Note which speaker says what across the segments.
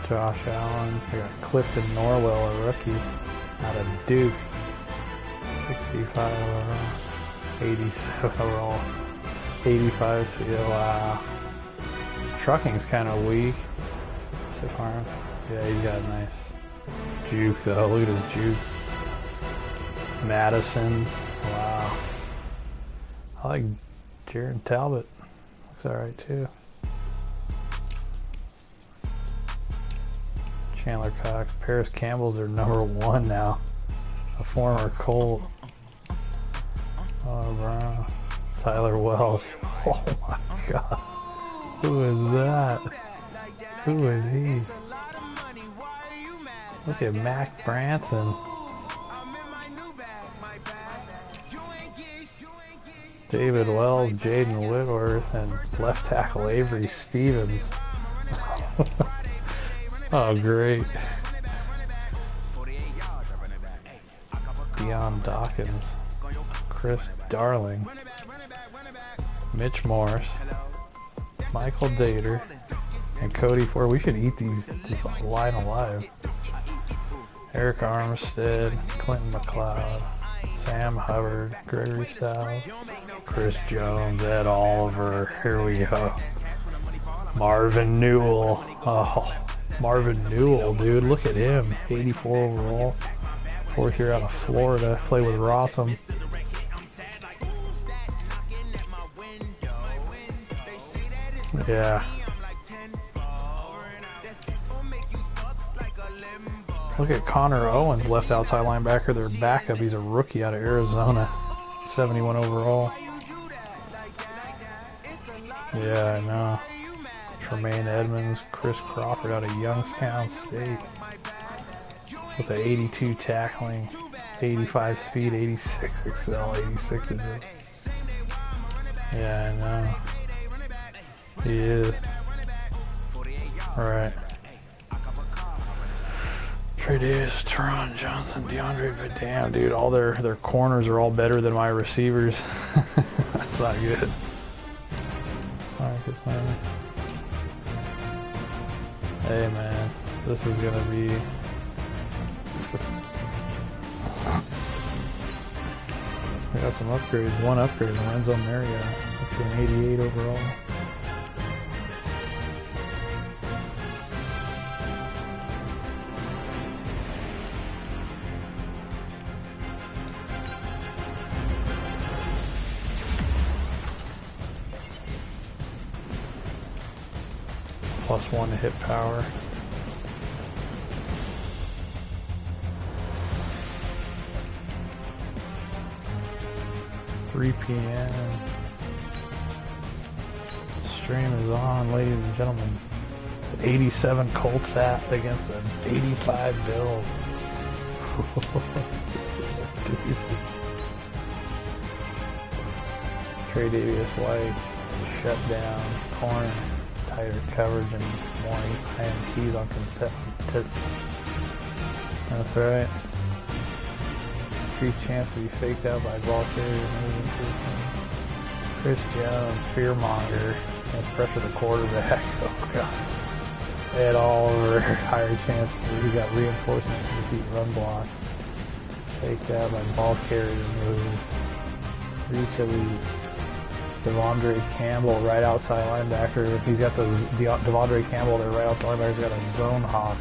Speaker 1: Josh Allen. We got Clifton Norwell, a rookie out of Duke. 65 overall. 87 overall. 85 field. Wow. Trucking's kind of weak. Yeah, he's got a nice juke though. Look at his juke. Madison. Wow. I like Jaron Talbot. Looks alright too. Chandler Cox. Paris Campbell's their #1 now. A former Colt. Oh, Brown. Tyler Wells. Oh my god. Who is that? Who is he? Look at Mac Branson. David Wells, Jaden Whitworth, and left tackle Avery Stevens. Oh, great. Deion Dawkins, Chris Darling, Mitch Morris, Michael Dater, and Cody Ford. We should eat this line alive. Eric Armstead, Clinton McLeod, Sam Hubbard, Gregory Styles, Chris Jones, Ed Oliver. Here we go. Marvin Newell. Oh, Marvin Newell, dude. Look at him. 84 overall. 4th year out of Florida. Played with Rossum. Yeah. Look at Connor Owens, left outside linebacker, their backup. He's a rookie out of Arizona. 71 overall. Yeah, I know. Tremaine Edmonds, Chris Crawford out of Youngstown State. With an 82 tackling, 85 speed, 86 excel, 86 is it. Yeah, I know. He is. Alright. Trey Davis, Teron Johnson, DeAndre Vidam, dude, all their corners are all better than my receivers. That's not good. Hey man, this is gonna be. We got some upgrades. One upgrade, Lorenzo Marriott, up to an 88 overall. +1 to hit power. .3 p.m. Stream is on, ladies and gentlemen. 87 Colts against the 85 Bills. Trey Davis White shut down corner. Tighter coverage and more INTs on consent. That's right. Increased chance to be faked out by ball carriers. Chris Jones, fearmonger. Let's pressure the quarterback. Oh god. Ed Oliver, higher chance. He's got reinforcement to defeat run blocks. Faked out by ball carrier moves. Reach elite. Devondre Campbell, right outside linebacker. He's got those Devondre Campbell, their right outside linebacker. He's got a zone hawk.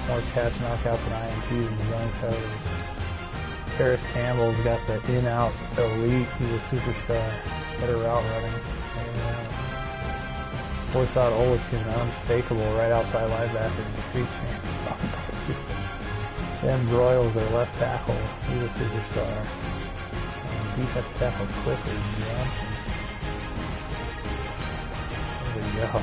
Speaker 1: More catch knockouts and INTs in zone coverage. Paris Campbell's got the in-out elite. He's a superstar. Better route running. Forsyth Olakun, unfakeable, right outside linebacker. Defeat chance. Ben Broyles, their left tackle. He's a superstar. Defensive tackle Clifford Johnson. There we go.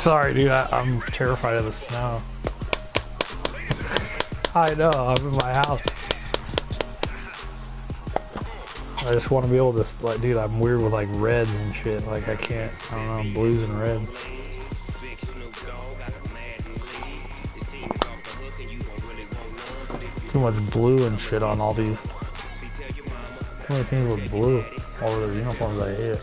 Speaker 1: Sorry, dude. I'm terrified of the snow. I know. I'm in my house. I just want to be able to, like, dude, I'm weird with, like, reds and shit. Like, I can't, I don't know, blues and reds. Too much blue and shit on all these. Too many teams with blue all over their uniforms. I hate it.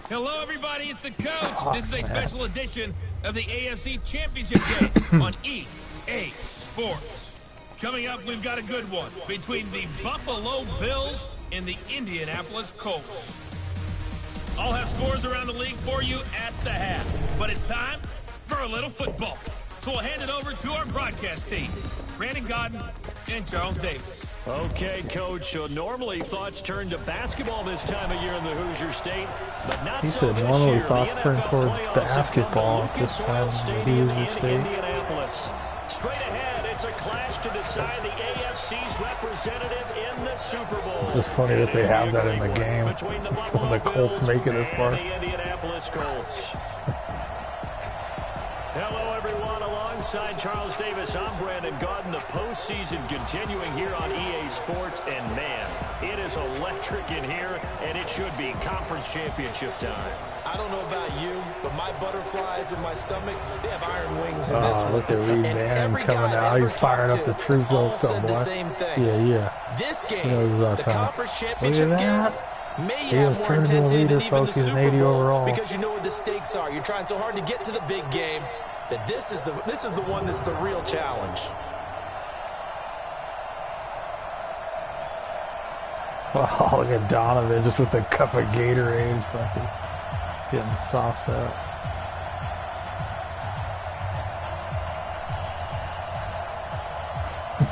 Speaker 2: Hello, everybody. It's the coach. This is a special edition of the AFC Championship game on EA Sports. Coming up, we've got a good one between the Buffalo Bills and the Indianapolis Colts. I'll have scores around the league for you at the half, but it's time for a little football. So we'll hand it over to our broadcast team, Brandon Godden and Charles Davis.
Speaker 3: Okay, Coach, so normally thoughts turn to basketball this time of year in the Hoosier State, but not so this
Speaker 1: normally
Speaker 3: year.
Speaker 1: Thoughts turn towards basketball this time in the Hoosier State.
Speaker 3: Indianapolis. Straight ahead, it's a clash to decide the AFC's representative in the Super Bowl.
Speaker 1: It's funny that they have that in the game when the Colts make it this far.
Speaker 3: The Indianapolis Colts. Hello, everyone. Alongside Charles Davis, I'm Brandon Godden. The postseason continuing here on EA Sports, and man, it is electric in here, and it should be conference championship time.
Speaker 4: I don't know about you, but my butterflies in my stomach, they have iron wings in this one.
Speaker 1: Look at Reed Manning coming out. He's firing up the troop stuff, boy. Yeah.
Speaker 4: This game, the conference championship game, may
Speaker 1: he
Speaker 4: have more intensity than even the Super Bowl
Speaker 1: overall.
Speaker 4: because you know what the stakes are. You're trying so hard to get to the big game that this is the one that's the real challenge.
Speaker 1: Wow, look at Donovan just with a cup of Gatorade, fucking getting sauced up.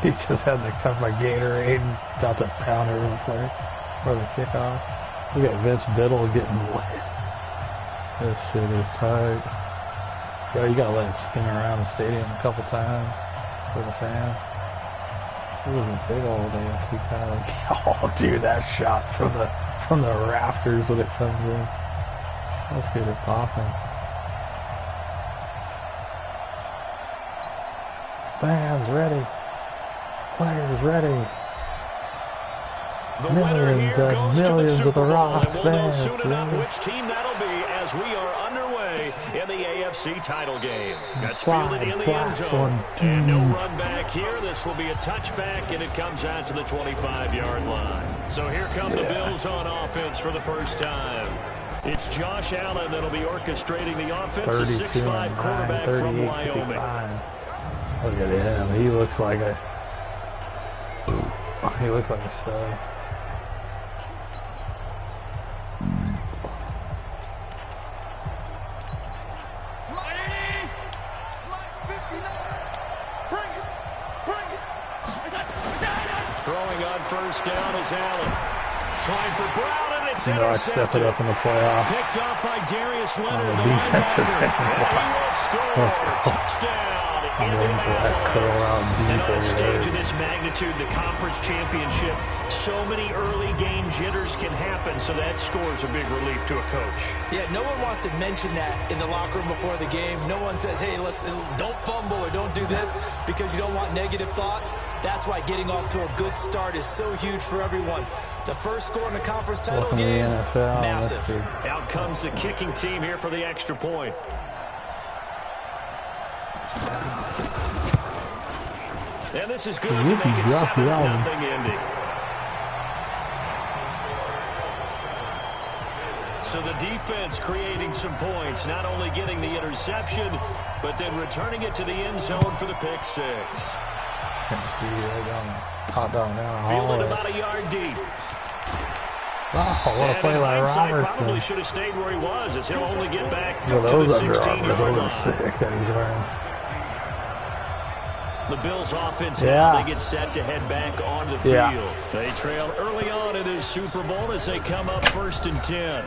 Speaker 1: He just had the cup of Gatorade and about to pound it real quick for the kickoff. Look at Vince Biddle getting lit. This shit is tight. Yo, you gotta let it spin around the stadium a couple times for the fans. It was a big old AFC title. Oh, dude, that shot from the rafters when it comes in. Let's get it popping. Fans ready. Players ready.
Speaker 3: The winner here goes to the Super Bowl, and we'll know
Speaker 1: fans
Speaker 3: soon enough
Speaker 1: ready.
Speaker 3: which team that'll be as we are underway in the AFC title game. That's
Speaker 1: Slide,
Speaker 3: fielded in the end
Speaker 1: blast
Speaker 3: zone.
Speaker 1: one,
Speaker 3: And no
Speaker 1: two.
Speaker 3: run back here. This will be a touchback, and it comes out to the 25-yard line. So here come the Bills on offense for the first time. It's Josh Allen that'll be orchestrating the offense, a 6'5" quarterback from Wyoming.
Speaker 1: 55. Look at him. He looks like a stud.
Speaker 3: Throwing on first down is Allen. Trying for Brown, and it's
Speaker 1: I step it
Speaker 3: intercepted.
Speaker 1: up in the playoffs.
Speaker 3: Picked off by Darius Leonard,
Speaker 1: the
Speaker 3: the
Speaker 1: defensive
Speaker 3: linebacker.
Speaker 1: end.
Speaker 3: And he will score.
Speaker 1: Let's go.
Speaker 3: Touchdown,
Speaker 1: I'm waiting for that curl out
Speaker 3: Indianapolis.
Speaker 1: deep
Speaker 3: And on a
Speaker 1: over
Speaker 3: stage
Speaker 1: there.
Speaker 3: of this magnitude, the conference championship, so many early game jitters can happen, so that score's a big relief to a coach.
Speaker 4: Yeah, no one wants to mention that in the locker room before the game. No one says, hey, listen, don't fumble or don't do this because you don't want negative thoughts. That's why getting off to a good start is so huge for everyone. The first score in the conference title
Speaker 1: Welcome to the
Speaker 4: game,
Speaker 1: NFL.
Speaker 4: massive.
Speaker 3: Out comes the kicking team here for the extra point. And this is good to make it 7-0 Indy. So the defense creating some points, not only getting the interception, but then returning it to the end zone for the pick six.
Speaker 1: Hot dog down.
Speaker 3: Fielded about a yard deep.
Speaker 1: Wow, what a
Speaker 3: And
Speaker 1: play
Speaker 3: in
Speaker 1: by
Speaker 3: hindsight,
Speaker 1: Robertson.
Speaker 3: probably should have stayed where he was, as he'll only get back
Speaker 1: Well,
Speaker 3: to
Speaker 1: those
Speaker 3: the
Speaker 1: Under Armours,
Speaker 3: 16-yard
Speaker 1: those are
Speaker 3: line.
Speaker 1: sick that he's wearing.
Speaker 3: The Bills offense now, they get set to head back onto the field. They trail early on in this Super Bowl as they come up 1st and 10.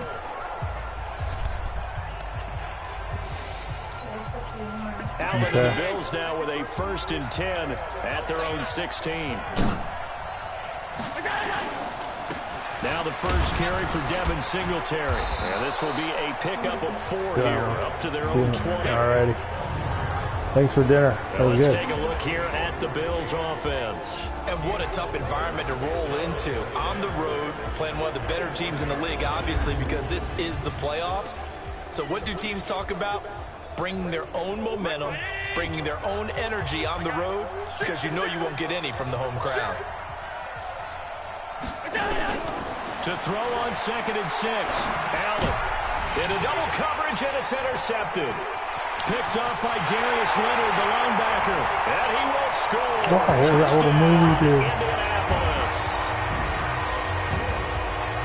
Speaker 3: Allen and the Bills now with a 1st and 10 at their own 16. Now the first carry for Devin Singletary. And this will be a pickup of 4 here, up to their own 20.
Speaker 1: Alrighty. Thanks for dinner. That was
Speaker 3: Let's
Speaker 1: good.
Speaker 3: take a look here at the Bills offense.
Speaker 4: And what a tough environment to roll into. On the road, playing one of the better teams in the league, obviously, because this is the playoffs. So what do teams talk about? Bringing their own momentum, bringing their own energy on the road, because you know you won't get any from the home crowd.
Speaker 3: To throw on 2nd and 6. Allen into double coverage, and it's intercepted. Picked off by Darius Leonard, the linebacker. And he will score.
Speaker 1: Wow, what was that little move he did?
Speaker 3: Indianapolis.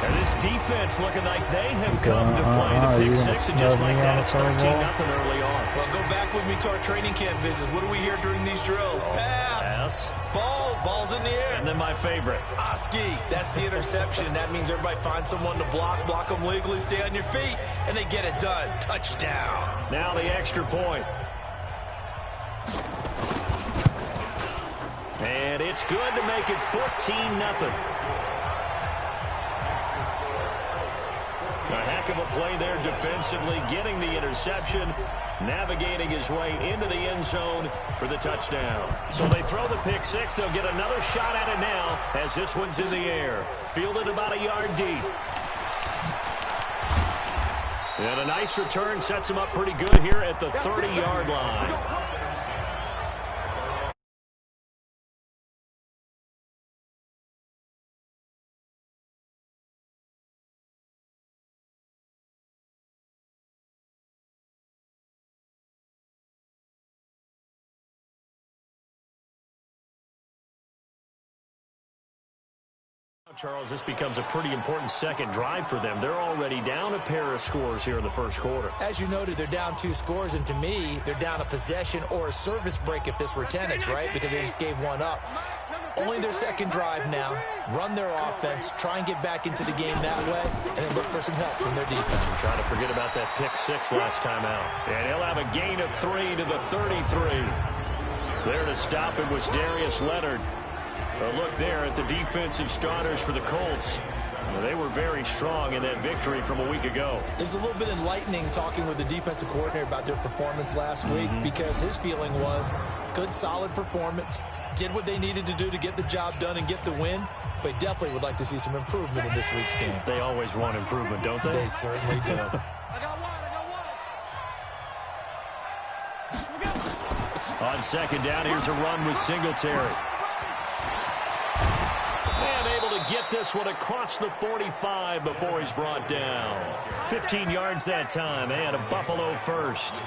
Speaker 3: And this defense looking like they have come to play the pick six, and just like that, it's 13-0 early on.
Speaker 4: Well, go back with me to our training camp visits. What do we hear during these drills? Pass. Ball's in the air.
Speaker 3: And then my favorite.
Speaker 4: Oski, that's the interception. That means everybody finds someone to block them legally, stay on your feet, and they get it done. Touchdown.
Speaker 3: Now the extra point. And it's good to make it 14-0. A heck of a play there defensively, getting the interception, navigating his way into the end zone for the touchdown. So they throw the pick six. They'll get another shot at it now as this one's in the air. Fielded about a yard deep. And a nice return sets him up pretty good here at the 30-yard line. Charles, this becomes a pretty important second drive for them. They're already down a pair of scores here in the first quarter.
Speaker 4: As you noted, they're down 2 scores, and to me, they're down a possession or a service break if this were tennis, right? Because they just gave one up. Only their second drive now. Run their offense, try and get back into the game that way, and then look for some help from their defense.
Speaker 3: Trying to forget about that pick 6 last time out. And he'll have a gain of 3 to the 33. There to stop it was Darius Leonard. A look there at the defensive starters for the Colts. Well, they were very strong in that victory from a week ago.
Speaker 4: There's a little bit enlightening talking with the defensive coordinator about their performance last week because his feeling was good, solid performance. Did what they needed to do to get the job done and get the win, but definitely would like to see some improvement in this week's game.
Speaker 3: They always want improvement, don't they?
Speaker 4: They certainly do.
Speaker 3: On second down, here's a run with Singletary. And able to get this one across the 45 before he's brought down. 15 yards that time, and a Buffalo first.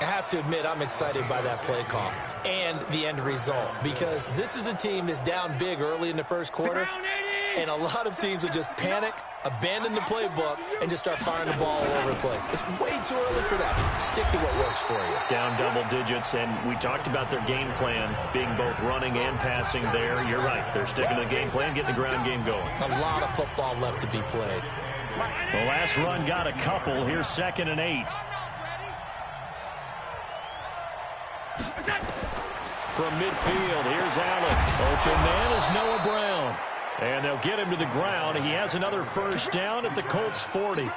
Speaker 4: I have to admit, I'm excited by that play call and the end result because this is a team that's down big early in the first quarter, and a lot of teams will just panic, abandon the playbook, and just start firing the ball all over the place. It's way too early for that. Stick to what works for you.
Speaker 3: Down double digits, and we talked about their game plan being both running and passing there. You're right. They're sticking to the game plan, getting the ground game going.
Speaker 4: A lot of football left to be played.
Speaker 3: The last run got a couple. Here's 2nd and 8. From midfield, here's Allen. Open man is Noah Brown. And they'll get him to the ground. He has another first down at the Colts 40.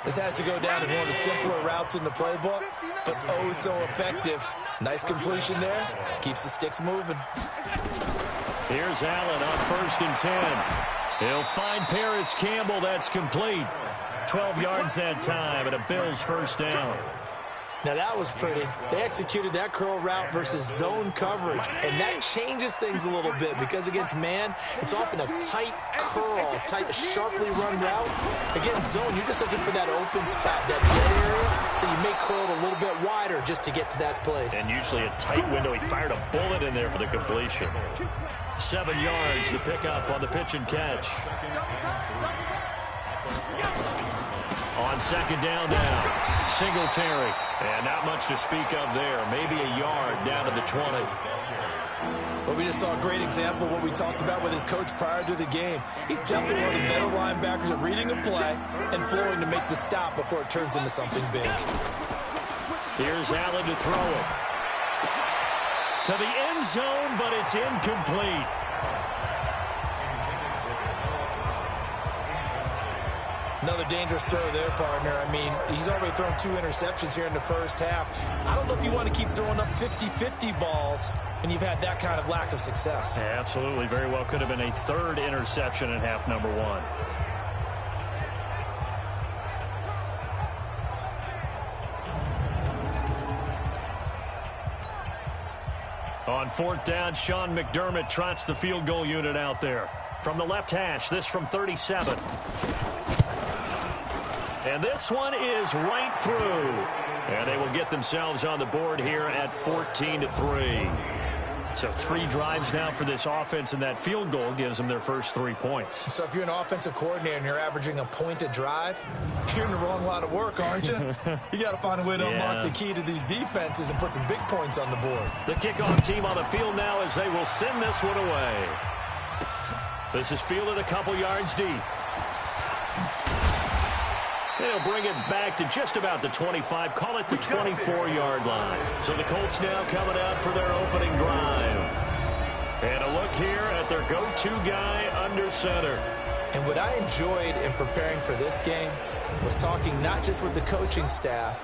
Speaker 4: This has to go down as one of the simpler routes in the playbook, but oh so effective. Nice completion there. Keeps the sticks moving.
Speaker 3: Here's Allen on 1st and 10. He'll find Paris Campbell. That's complete. 12 yards that time and a Bills first down.
Speaker 4: Now that was pretty. They executed that curl route versus zone coverage, and that changes things a little bit because against man, it's often a tight curl, tight, sharply run route. Against zone, you're just looking for that open spot, that dead area, so you may curl it a little bit wider just to get to that place.
Speaker 3: And usually a tight window. He fired a bullet in there for the completion. 7 yards, the pickup on the pitch and catch. On second down now. Singletary, and not much to speak of there. Maybe a yard down to the 20.
Speaker 4: Well, we just saw a great example of what we talked about with his coach prior to the game. He's definitely one of the better linebackers at reading a play and flowing to make the stop before it turns into something big.
Speaker 3: Here's Allen to throw it. To the end zone, but it's incomplete.
Speaker 4: Another dangerous throw there, partner. I mean, he's already thrown 2 interceptions here in the first half. I don't know if you want to keep throwing up 50-50 balls when you've had that kind of lack of success.
Speaker 3: Yeah, absolutely. Very well could have been a 3rd interception in half number 1. On 4th down, Sean McDermott trots the field goal unit out there. From the left hash, this from 37. And this one is right through. And they will get themselves on the board here at 14-3. So 3 drives now for this offense, and that field goal gives them their first 3 points.
Speaker 4: So if you're an offensive coordinator and you're averaging a point a drive, you're in the wrong line of work, aren't you? You got to find a way to unlock the key to these defenses and put some big points on the board.
Speaker 3: The kickoff team on the field now as they will send this one away. This is fielded a couple yards deep. They'll bring it back to just about the 25, call it the 24-yard line. So the Colts now coming out for their opening drive. And a look here at their go-to guy under center.
Speaker 4: And what I enjoyed in preparing for this game was talking not just with the coaching staff,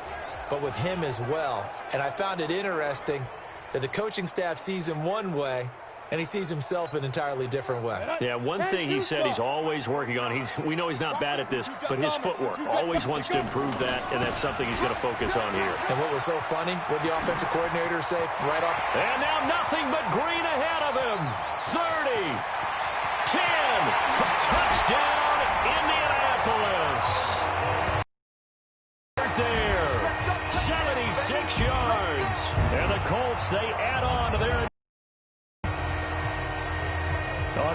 Speaker 4: but with him as well. And I found it interesting that the coaching staff sees him one way, and he sees himself an entirely different way.
Speaker 3: Yeah, one thing he said he's always working on, we know he's not bad at this, but his footwork, always wants to improve that, and that's something he's going to focus on here.
Speaker 4: And what was so funny, what the offensive coordinator say right off?
Speaker 3: And now nothing but green ahead of him. 30, 10, touchdown, Indianapolis. Right there, 76 yards. And the Colts, they add on to their...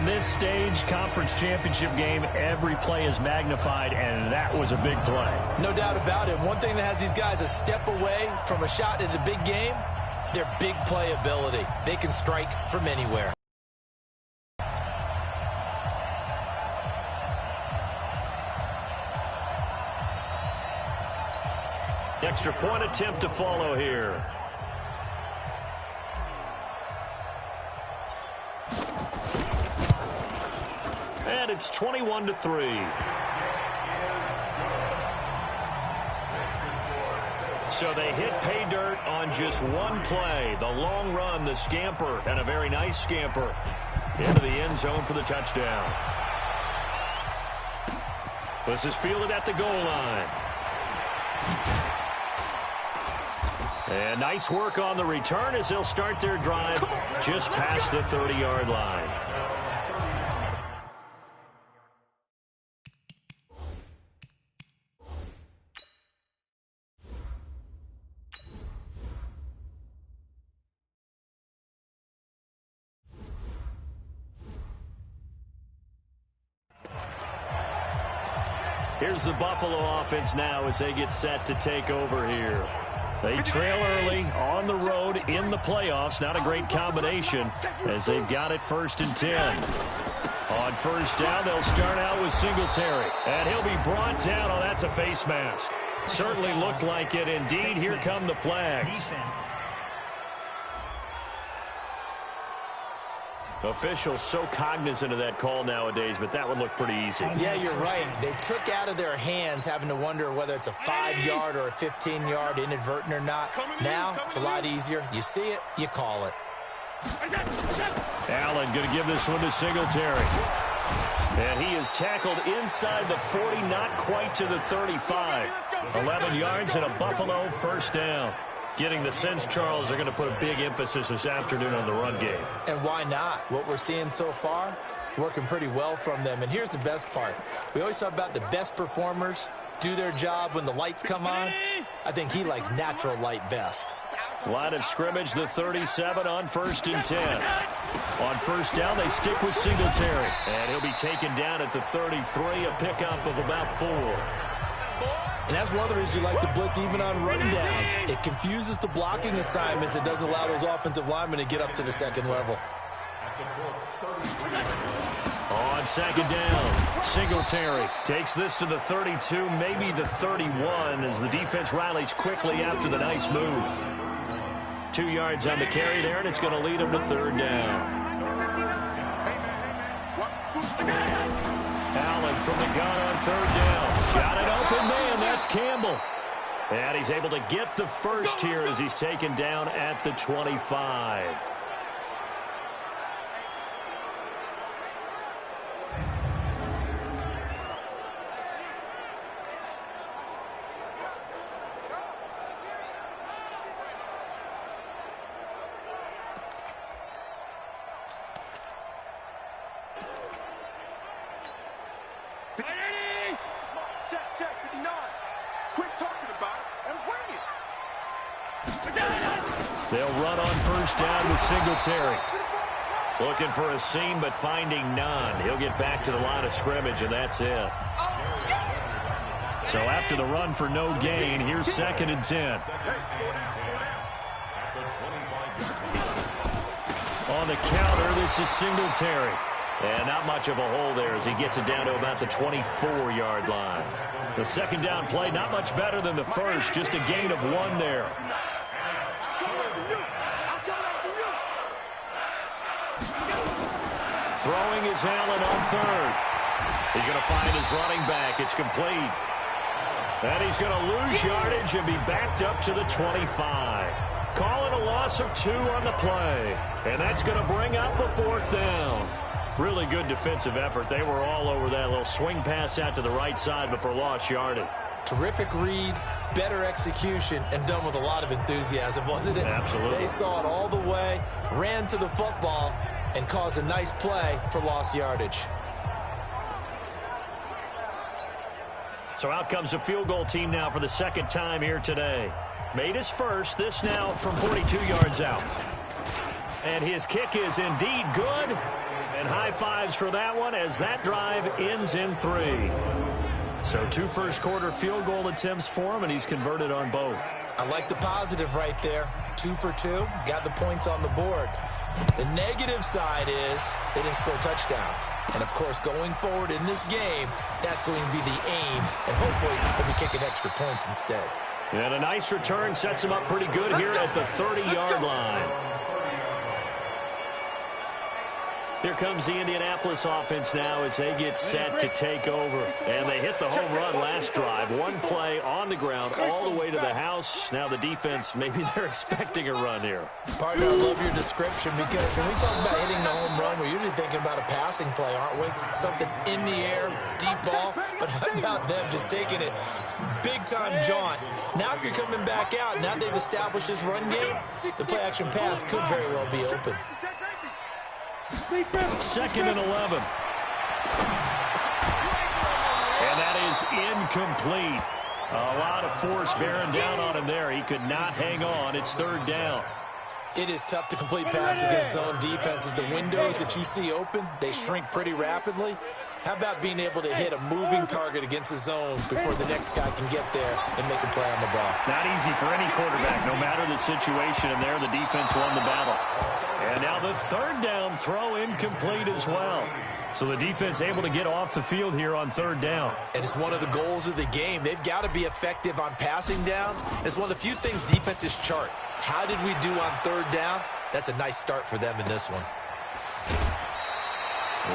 Speaker 3: On this this stage, conference championship game, every play is magnified, and that was a big play.
Speaker 4: No doubt about it. One thing that has these guys a step away from a shot at a big game, their big play ability. They can strike from anywhere.
Speaker 3: Extra point attempt to follow here. And it's 21-3. So they hit pay dirt on just one play. The long run, the scamper, and a very nice scamper into the end zone for the touchdown. This is fielded at the goal line. And nice work on the return as they'll start their drive just past the 30-yard line. Here's the Buffalo offense now as they get set to take over here. They trail early on the road in the playoffs. Not a great combination as they've got it 1st and 10. On 1st down, they'll start out with Singletary. And he'll be brought down. Oh, that's a face mask. Certainly looked like it. Indeed, here come the flags. Officials so cognizant of that call nowadays, but that would look pretty easy.
Speaker 4: Yeah, you're right. They took out of their hands having to wonder whether it's a 5-yard or a 15-yard inadvertent or not. Now, it's a lot easier. You see it, you call it.
Speaker 3: Allen going to give this one to Singletary. And he is tackled inside the 40, not quite to the 35. 11 yards and a Buffalo 1st down. Getting the sense, Charles, they're going to put a big emphasis this afternoon on the run game.
Speaker 4: And why not? What we're seeing so far, it's working pretty well from them. And here's the best part. We always talk about the best performers do their job when the lights come on. I think he likes natural light best.
Speaker 3: Line of scrimmage, the 37 on 1st and 10. On 1st down, they stick with Singletary. And he'll be taken down at the 33, a pickup of about 4.
Speaker 4: And that's one of the reasons you like to blitz even on run downs. It confuses the blocking assignments. It doesn't allow those offensive linemen to get up to the 2nd level.
Speaker 3: On 2nd down, Singletary takes this to the 32, maybe the 31, as the defense rallies quickly after the nice move. 2 yards on the carry there, and it's going to lead him to 3rd down. Allen from the gun on 3rd down. Got an open man. That's Campbell. And he's able to get the first here as he's taken down at the 25. They'll run on 1st down with Singletary. Looking for a seam, but finding none. He'll get back to the line of scrimmage, and that's it. So after the run for no gain, here's 2nd and 10. On the counter, this is Singletary. And not much of a hole there as he gets it down to about the 24-yard line. The 2nd down play, not much better than the first, just a gain of 1 there. Throwing is Allen on 3rd. He's going to find his running back. It's complete. And he's going to lose yardage and be backed up to the 25. Calling a loss of 2 on the play. And that's going to bring up a 4th down. Really good defensive effort. They were all over that little swing pass out to the right side before lost yardage.
Speaker 4: Terrific read, better execution, and done with a lot of enthusiasm, wasn't it?
Speaker 3: Absolutely.
Speaker 4: They saw it all the way, ran to the football, and caused a nice play for lost yardage.
Speaker 3: So out comes a field goal team now for the 2nd time here today. Made his first, this now from 42 yards out. And his kick is indeed good. And high fives for that one as that drive ends in 3. So 2 first-quarter field goal attempts for him, and he's converted on both.
Speaker 4: I like the positive right there. 2 for 2, got the points on the board. The negative side is they didn't score touchdowns. And, of course, going forward in this game, that's going to be the aim, and hopefully they'll be kicking extra points instead.
Speaker 3: And a nice return sets him up pretty good here at the 30-yard line. Here comes the Indianapolis offense now as they get set to take over. And they hit the home run last drive. 1 play on the ground all the way to the house. Now the defense, maybe they're expecting a run here.
Speaker 4: Partner, I love your description because when we talk about hitting the home run, we're usually thinking about a passing play, aren't we? Something in the air, deep ball. But how about them just taking it big-time jaunt? Now if you're coming back out, now they've established this run game, the play-action pass could very well be open.
Speaker 3: 2nd and 11. And that is incomplete. A lot of force bearing down on him there. He could not hang on. It's 3rd down.
Speaker 4: It is tough to complete passes against zone defenses. The windows that you see open, they shrink pretty rapidly. How about being able to hit a moving target against a zone before the next guy can get there and make a play on the ball?
Speaker 3: Not easy for any quarterback, no matter the situation. And there, the defense won the battle. And now the 3rd down throw incomplete as well. So the defense able to get off the field here on 3rd down.
Speaker 4: And it's one of the goals of the game. They've got to be effective on passing downs. It's one of the few things defenses chart. How did we do on 3rd down? That's a nice start for them in this one.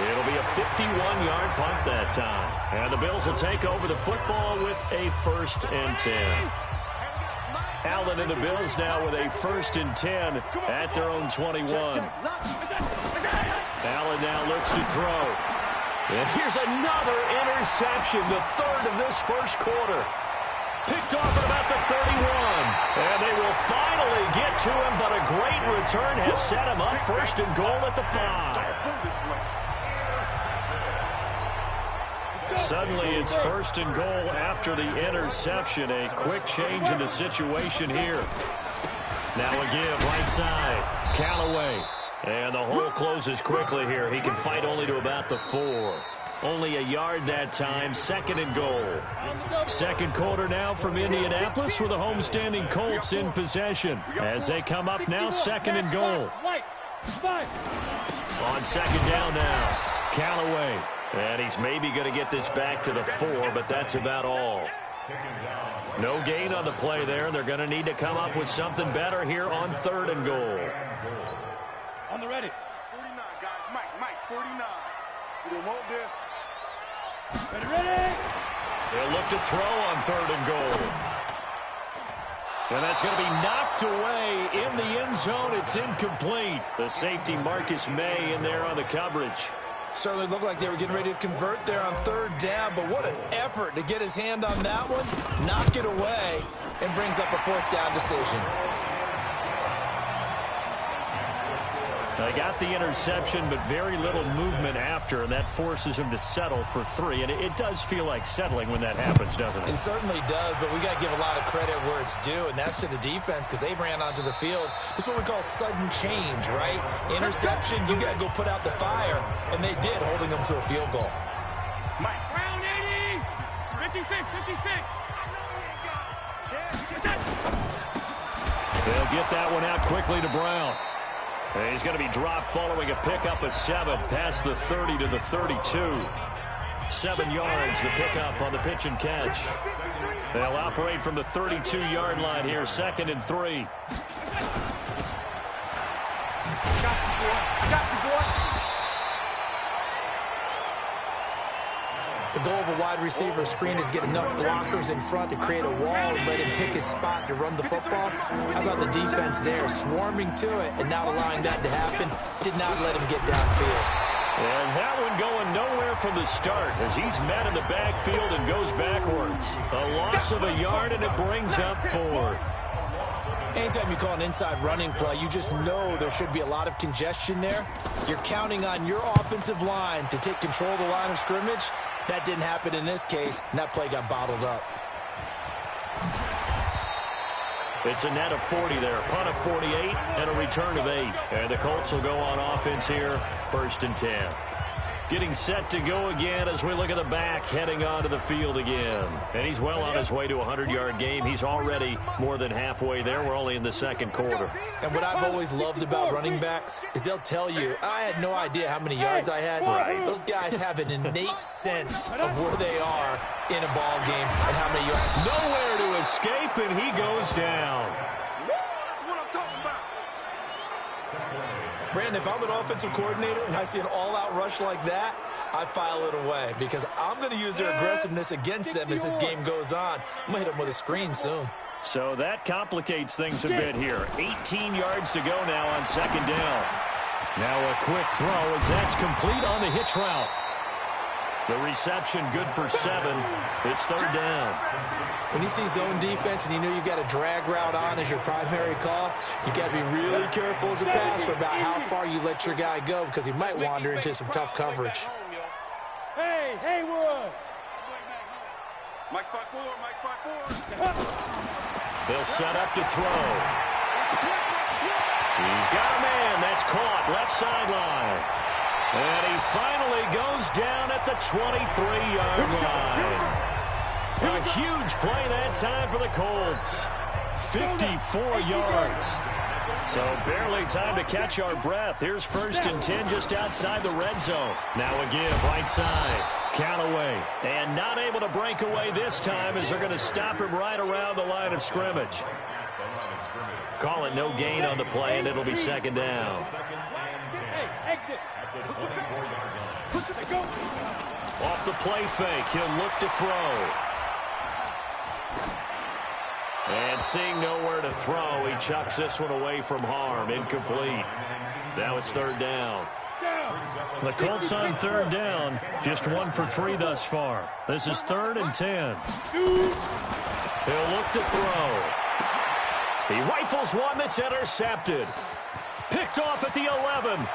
Speaker 3: It'll be a 51-yard punt that time. And the Bills will take over the football with a 1st and 10. Allen and the Bills now with a 1st and 10 at their own 21. Allen now looks to throw. And here's another interception, the 3rd of this first quarter. Picked off at about the 31. And they will finally get to him, but a great return has set him up 1st and goal at the 5. Suddenly it's 1st and goal after the interception. A quick change in the situation here. Now a give right side. Callaway. And the hole closes quickly here. He can fight only to about the 4. Only a yard that time. 2nd and goal. 2nd quarter now from Indianapolis with the homestanding Colts in possession. As they come up now, 2nd and goal. On 2nd down now. Callaway. And he's maybe going to get this back to the 4, but that's about all. No gain on the play there. They're going to need to come up with something better here on 3rd and goal.
Speaker 5: On the ready. 49, guys. Mike, 49. We don't want this. Ready.
Speaker 3: They'll look to throw on 3rd and goal. And that's going to be knocked away in the end zone. It's incomplete. The safety Marcus May in there on the coverage.
Speaker 4: Certainly looked like they were getting ready to convert there on 3rd down, but what an effort to get his hand on that one, knock it away, and brings up a 4th down decision.
Speaker 3: They got the interception, but very little movement after, and that forces him to settle for 3. And it does feel like settling when that happens, doesn't it?
Speaker 4: It certainly does, but we got to give a lot of credit where it's due, and that's to the defense because they ran onto the field. This is what we call sudden change, right? Interception, you got to go put out the fire, and they did, holding them to a field goal.
Speaker 5: Mike. Round 80. 56.
Speaker 3: They'll get that one out quickly to Brown. And he's going to be dropped following a pickup of 7 past the 30 to the 32. 7 yards, the pickup on the pitch and catch. They'll operate from the 32-yard line here, 2nd and 3.
Speaker 5: Got you, boy.
Speaker 4: The goal of a wide receiver screen is get enough blockers in front to create a wall and let him pick his spot to run the football. How about the defense there, swarming to it and not allowing that to happen? Did not let him get downfield.
Speaker 3: And that one going nowhere from the start as he's met in the backfield and goes backwards. A loss of a yard, and it brings up 4th.
Speaker 4: Anytime you call an inside running play, you just know there should be a lot of congestion there. You're counting on your offensive line to take control of the line of scrimmage. That didn't happen in this case, and that play got bottled up.
Speaker 3: It's a net of 40 there. Punt of 48 and a return of 8. And the Colts will go on offense here, 1st and 10. Getting set to go again as we look at the back, heading onto the field again. And he's well on his way to a 100-yard game. He's already more than halfway there. We're only in the 2nd quarter.
Speaker 4: And what I've always loved about running backs is they'll tell you, I had no idea how many yards I had.
Speaker 3: Right.
Speaker 4: Those guys have an innate sense of where they are in a ball game and how many yards.
Speaker 3: Nowhere to escape, and he goes down.
Speaker 4: Brandon, if I'm an offensive coordinator and I see an all-out rush like that, I file it away because I'm going to use their aggressiveness against them as this game goes on. I'm going to hit them with a screen soon.
Speaker 3: So that complicates things a bit here. 18 yards to go now on 2nd down. Now a quick throw as that's complete on the hitch route. The reception good for 7. It's 3rd down.
Speaker 4: When you see zone defense and you know you've got a drag route on as your primary call, you got to be really careful as a passer about how far you let your guy go because he might wander into some tough coverage.
Speaker 5: Hey, Haywood! Mike 5-4, Mike 5-4.
Speaker 3: They'll set up to throw. He's got a man. That's caught. Left sideline. And he finally goes down at the 23-yard line. A huge play that time for the Colts. 54 yards. So barely time to catch our breath. Here's 1st and 10 just outside the red zone. Now a give right side. Count away. And not able to break away this time as they're going to stop him right around the line of scrimmage. Call it no gain on the play, and it'll be 2nd down.
Speaker 5: Exit.
Speaker 3: Off the play fake, he'll look to throw. And seeing nowhere to throw, he chucks this one away from harm. Incomplete. Now it's 3rd down. The Colts on 3rd down, just 1 for 3 thus far. This is 3rd and 10. He'll look to throw. He rifles one that's intercepted. Picked off at the 11.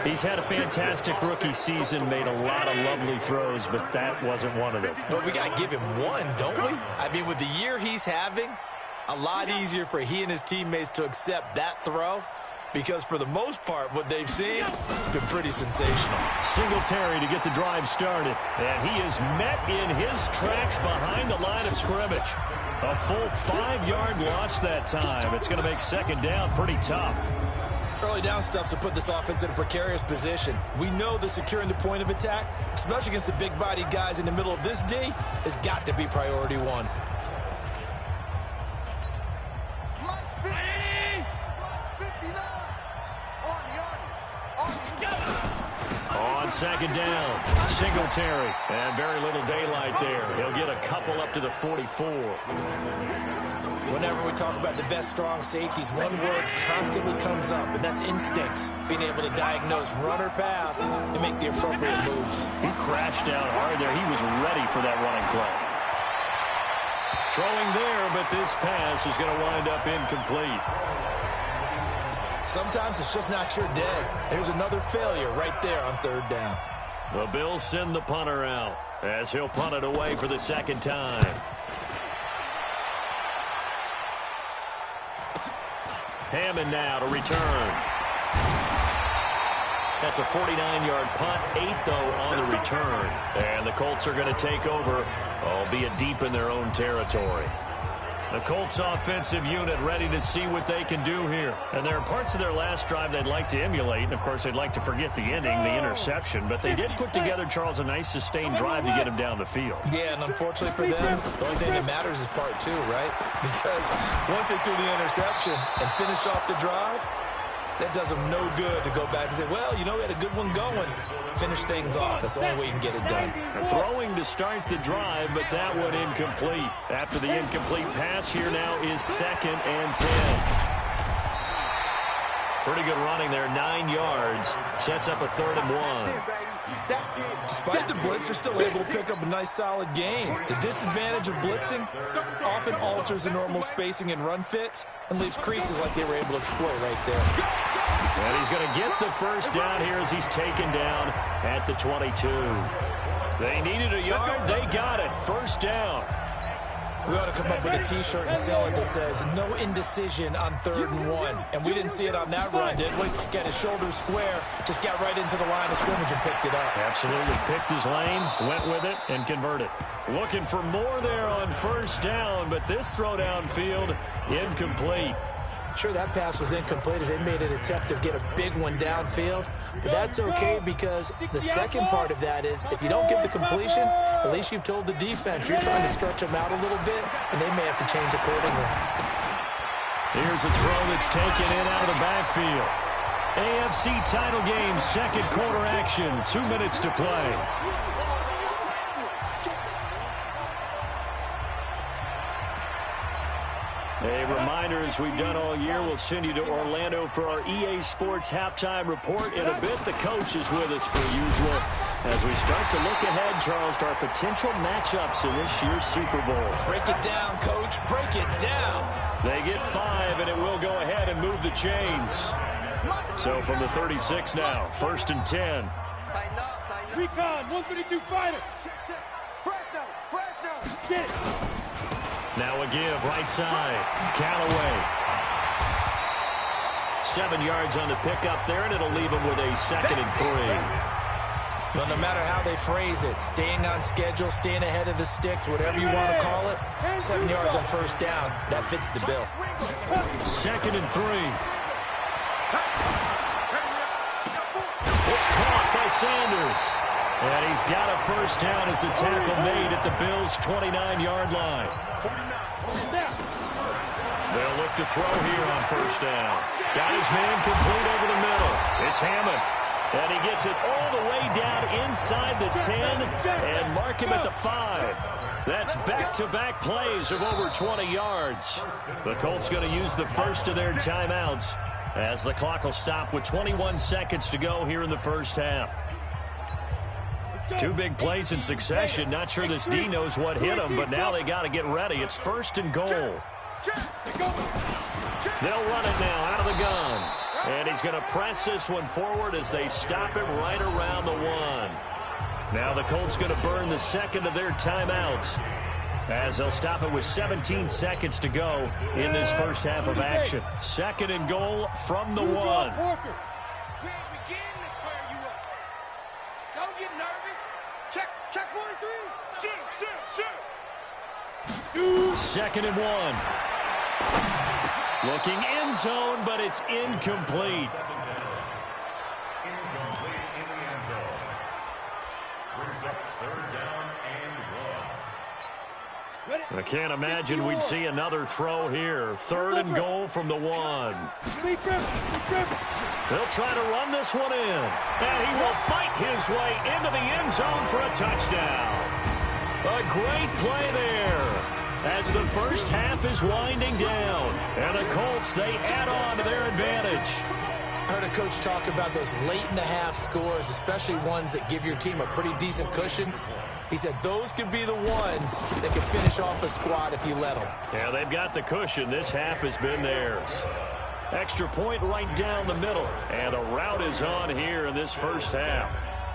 Speaker 3: He's had a fantastic rookie season, made a lot of lovely throws, but that wasn't one of them.
Speaker 4: But we got to give him one, don't we? I mean, with the year he's having, a lot easier for he and his teammates to accept that throw because for the most part, what they've seen, it's been pretty sensational.
Speaker 3: Singletary to get the drive started, and he is met in his tracks behind the line of scrimmage. A full 5-yard loss that time. It's going to make 2nd down pretty tough.
Speaker 4: Early down stuff to put this offense in a precarious position. We know that securing the point of attack, especially against the big-bodied guys in the middle of this D, has got to be priority 1.
Speaker 3: On 2nd down, Singletary, and very little daylight there. He'll get a couple up to the 44.
Speaker 4: Whenever we talk about the best strong safeties, one word constantly comes up, and that's instinct. Being able to diagnose run or pass and make the appropriate moves.
Speaker 3: He crashed out hard there. He was ready for that running play. Throwing there, but this pass is going to wind up incomplete.
Speaker 4: Sometimes it's just not your day. There's another failure right there on 3rd down.
Speaker 3: The Bills send the punter out as he'll punt it away for the 2nd time. Hammond now to return. That's a 49-yard punt, 8 though on the return. And the Colts are going to take over, albeit deep in their own territory. The Colts offensive unit ready to see what they can do here. And there are parts of their last drive they'd like to emulate. And, of course, they'd like to forget the ending, the interception. But they did put together, Charles, a nice sustained drive to get him down the field.
Speaker 4: Yeah, and unfortunately for them, the only thing that matters is part 2, right? Because once they threw the interception and finished off the drive, that does them no good to go back and say, well, you know, we had a good one going. Finish things off. That's the only way you can get it done.
Speaker 3: Throwing to start the drive, but that one incomplete. After the incomplete pass, here now is 2nd and 10. Pretty good running there, 9 yards. Sets up a 3rd and 1.
Speaker 4: Despite the blitz, they're still able to pick up a nice, solid gain. The disadvantage of blitzing often alters the normal spacing and run fits and leaves creases like they were able to exploit right there.
Speaker 3: And he's going to get the 1st down here as he's taken down at the 22. They needed a yard. They got it. First down.
Speaker 4: We ought to come up with a T-shirt and sell it that says, no indecision on 3rd and 1. And we didn't see it on that run, did we? Got his shoulder square, just got right into the line of scrimmage and picked it up.
Speaker 3: Absolutely. Picked his lane, went with it, and converted. Looking for more there on first down, but this throw downfield, incomplete.
Speaker 4: Sure, that pass was incomplete as they made an attempt to get a big one downfield. But that's okay because the second part of that is if you don't get the completion, at least you've told the defense you're trying to stretch them out a little bit, and they may have to change accordingly.
Speaker 3: Here's a throw that's taken in out of the backfield. AFC title game, second quarter action, 2 minutes to play. A reminder, as we've done all year, we'll send you to Orlando for our EA Sports halftime report. In a bit, the coach is with us per usual. As we start to look ahead, Charles, to our potential matchups in this year's Super Bowl.
Speaker 4: Break it down, Coach. Break it down.
Speaker 3: They get 5, and it will go ahead and move the chains. So from the 36 now, 1st and 10.
Speaker 5: Recon, 132 fighter. Check. Fresh down. Get it.
Speaker 3: Now a give, right side. Callaway. 7 yards on the pickup there, and it'll leave him with a 2nd and 3.
Speaker 4: Well, no matter how they phrase it, staying on schedule, staying ahead of the sticks, whatever you want to call it, 7 yards on first down, that fits the bill.
Speaker 3: 2nd and 3. It's caught by Sanders. And he's got a first down as a tackle made at the Bills' 29-yard line. They'll look to throw here on first down. Got his man complete over the middle. It's Hammond. And he gets it all the way down inside the 10 and mark him at the 5. That's back-to-back plays of over 20 yards. The Colts going to use the first of their timeouts as the clock will stop with 21 seconds to go here in the first half. 2 big plays in succession. Not sure this D knows what hit him, but now they got to get ready. It's 1st and goal. They'll run it now out of the gun. And he's going to press this one forward as they stop him right around the 1. Now the Colts going to burn the second of their timeouts as they'll stop it with 17 seconds to go in this first half of action. 2nd and goal from the 1.
Speaker 5: Check 43. Shoot.
Speaker 3: 2nd and 1. Looking end zone, but it's incomplete. I can't imagine we'd see another throw here. 3rd and goal from the 1. They'll try to run this one in. And he will fight his way into the end zone for a touchdown. A great play there as the first half is winding down. And the Colts, they add on to their advantage.
Speaker 4: I heard a coach talk about those late-in-the-half scores, especially ones that give your team a pretty decent cushion. He said those could be the ones that could finish off a squad if you let them.
Speaker 3: Yeah, they've got the cushion. This half has been theirs. Extra point right down the middle. And a route is on here in this first half.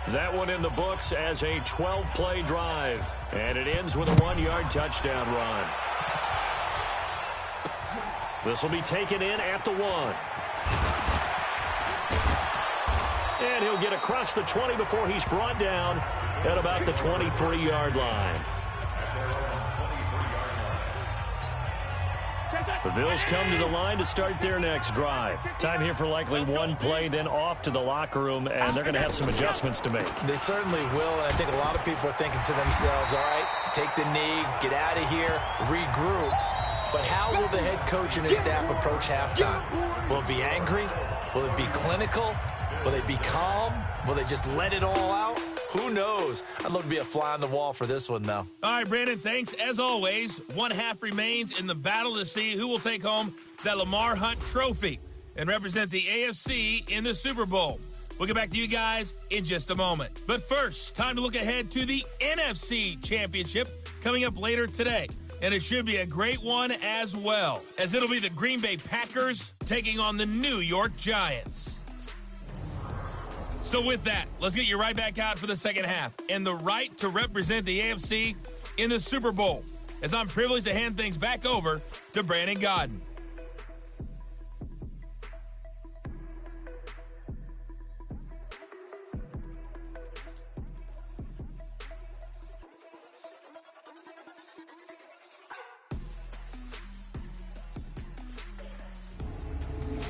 Speaker 3: That one in the books as a 12-play drive. And it ends with a 1-yard touchdown run. This will be taken in at the 1. And he'll get across the 20 before he's brought down at about the 23-yard line. The Bills come to the line to start their next drive. Time here for likely one play, then off to the locker room, and they're going to have some adjustments to make.
Speaker 4: They certainly will, and I think a lot of people are thinking to themselves, all right, take the knee, get out of here, regroup. But how will the head coach and his staff approach halftime? Will it be angry? Will it be clinical? Will they be calm? Will they just let it all out? Who knows? I'd love to be a fly on the wall for this one, though.
Speaker 2: All right, Brandon, thanks. As always, one half remains in the battle to see who will take home that Lamar Hunt trophy and represent the AFC in the Super Bowl. We'll get back to you guys in just a moment. But first, time to look ahead to the NFC Championship coming up later today. And it should be a great one as well, as it'll be the Green Bay Packers taking on the New York Giants. So with that, let's get you right back out for the second half and the right to represent the AFC in the Super Bowl, as I'm privileged to hand things back over to Brandon Gaudin.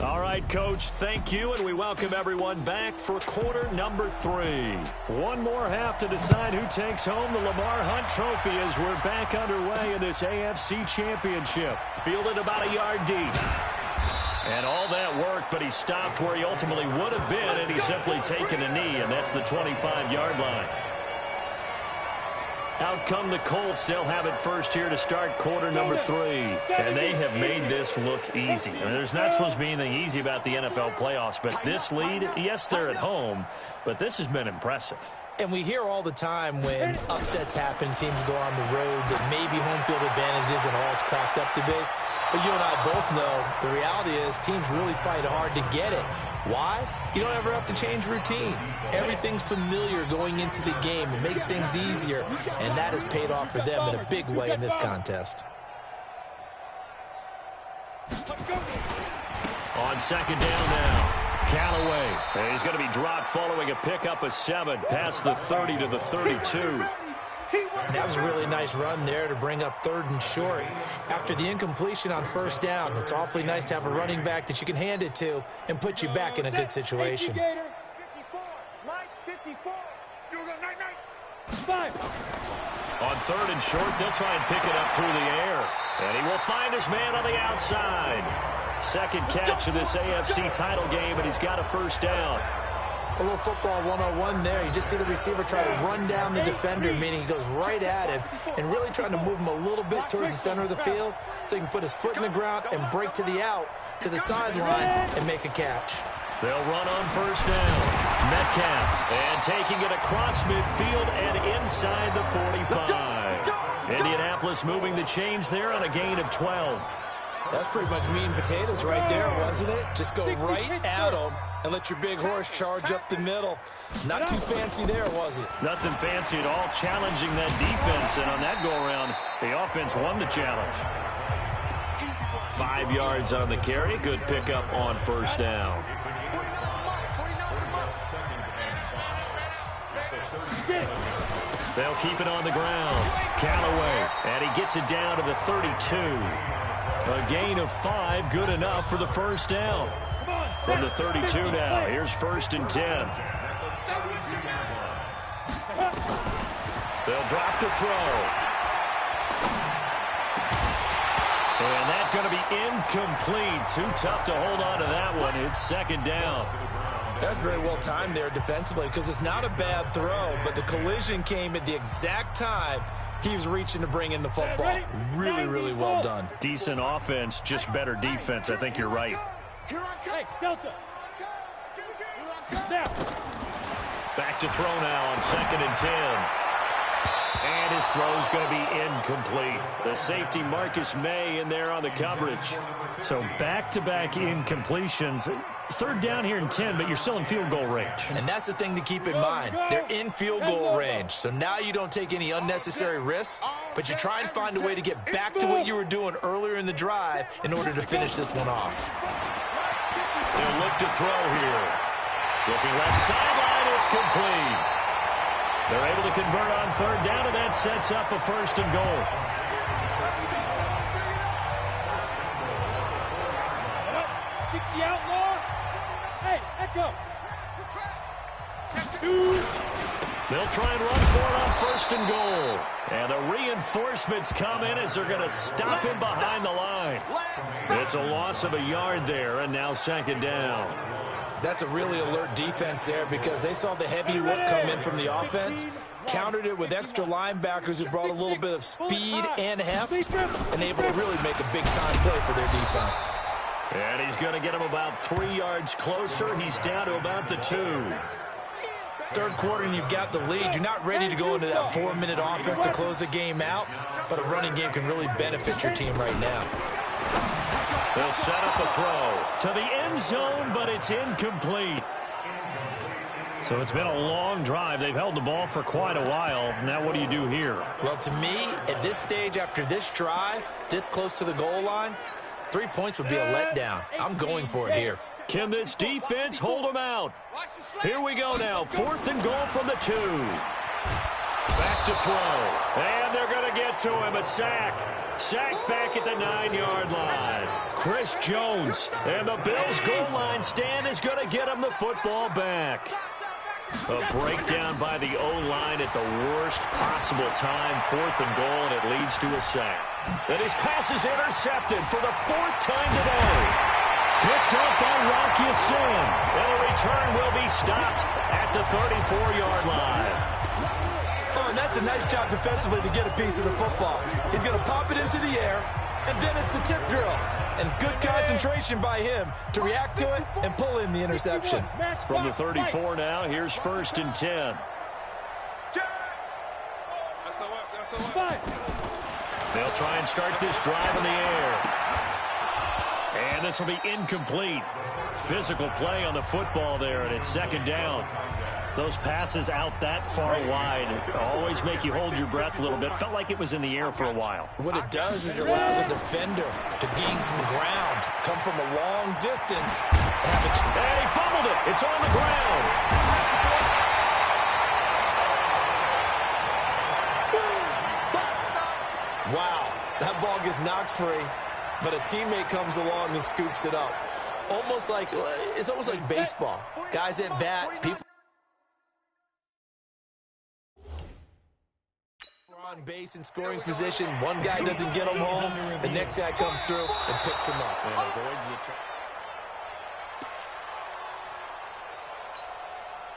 Speaker 3: All right, Coach, thank you, and we welcome everyone back for quarter number 3. One more half to decide who takes home the Lamar Hunt Trophy as we're back underway in this AFC Championship. Fielded about a yard deep. And all that work, but he stopped where he ultimately would have been, and he's simply taken a knee, and that's the 25-yard line. Out come the Colts. They'll have it first here to start quarter number 3. And they have made this look easy. I mean, there's not supposed to be anything easy about the NFL playoffs, but this lead, yes, they're at home, but this has been impressive.
Speaker 4: And we hear all the time when upsets happen, teams go on the road, that maybe home field advantage isn't all it's cracked up to be. But you and I both know the reality is teams really fight hard to get it. Why? You don't ever have to change routine. Everything's familiar going into the game. It makes things easier, and that has paid off for them in a big way in this contest.
Speaker 3: On second down now, Callaway. And he's going to be dropped following a pickup of 7 past the 30 to the 32.
Speaker 4: That was a really nice run there to bring up 3rd and short. After the incompletion on first down, it's awfully nice to have a running back that you can hand it to and put you back in a good situation.
Speaker 3: On 3rd and short, they'll try and pick it up through the air. And he will find his man on the outside. Second catch of this AFC title game, and he's got a first down.
Speaker 4: A little football 101 there. You just see the receiver try to run down the defender, meaning he goes right at him and really trying to move him a little bit towards the center of the field so he can put his foot in the ground and break to the out, to the sideline, and make a catch.
Speaker 3: They'll run on first down. Metcalf, and taking it across midfield and inside the 45. Indianapolis moving the chains there on a gain of 12.
Speaker 4: That's pretty much meat and potatoes right there, wasn't it? Just go right at them and let your big horse charge up the middle. Not too fancy there, was it?
Speaker 3: Nothing fancy at all, challenging that defense. And on that go-around, the offense won the challenge. 5 yards on the carry. Good pickup on first down. They'll keep it on the ground. Callaway, and he gets it down to the 32. A gain of 5, good enough for the first down. From the 32 now, here's 1st and 10. They'll drop the throw. And that's going to be incomplete. Too tough to hold on to that one. It's second down.
Speaker 4: That's very well timed there defensively because it's not a bad throw, but the collision came at the exact time he was reaching to bring in the football. Really, really well done.
Speaker 3: Decent offense, just better defense. I think you're right.
Speaker 6: Hey, Delta.
Speaker 3: Back to throw now on 2nd and 10. And his throw's going to be incomplete. The safety Marcus May in there on the coverage. So back-to-back incompletions. 3rd down here and 10, but you're still in field goal range.
Speaker 4: And that's the thing to keep in mind. They're in field goal range. So now you don't take any unnecessary risks, but you try and find a way to get back to what you were doing earlier in the drive in order to finish this one off.
Speaker 3: They'll look to throw here. Looking left sideline, it's complete. They're able to convert on 3rd down, and that sets up a 1st and goal.
Speaker 6: The outlaw. Hey, Echo.
Speaker 3: They'll try and run for it on 1st and goal. And the reinforcements come in as they're going to stop him behind the line. It's a loss of a yard there, and now 2nd down.
Speaker 4: That's a really alert defense there because they saw the heavy look come in from the offense, countered it with extra linebackers who brought a little bit of speed and heft, and able to really make a big-time play for their defense.
Speaker 3: And he's going to get him about 3 yards closer. He's down to about the 2.
Speaker 4: 3rd quarter and you've got the lead. You're not ready to go into that 4-minute offense to close the game out, but a running game can really benefit your team right now.
Speaker 3: They'll set up a throw to the end zone, but it's incomplete. So it's been a long drive. They've held the ball for quite a while. Now what do you do here?
Speaker 4: Well, to me, at this stage, after this drive, this close to the goal line, 3 points would be a letdown. I'm going for it here.
Speaker 3: Can this defense hold them out? Here we go now. 4th and goal from the 2. Back to throw. And they're going to get to him. A sack. Sacked back at the 9-yard line. Chris Jones. And the Bills' goal line stand is going to get him the football back. A breakdown by the O-line at the worst possible time. 4th and goal, and it leads to a sack. And his pass is intercepted for the 4th time today. Picked up by Rocky Sin. And the return will be stopped at the 34-yard line.
Speaker 4: Oh, and that's a nice job defensively to get a piece of the football. He's going to pop it into the air, and then it's the tip drill. And good concentration by him to react to it and pull in the interception.
Speaker 3: From the 34 now, here's 1st and 10. They'll try and start this drive in the air. And this will be incomplete. Physical play on the football there, and it's 2nd down. Those passes out that far wide always make you hold your breath a little bit. Felt like it was in the air for a while.
Speaker 4: What it does is it allows a defender to gain some ground, come from a long distance.
Speaker 3: And he fumbled it. It's on the ground.
Speaker 4: Wow, that ball gets knocked free, but a teammate comes along and scoops it up. It's almost like baseball. Guys at bat, people on base in scoring position. One guy doesn't get him home. The next guy comes through and picks him up.
Speaker 3: And avoids the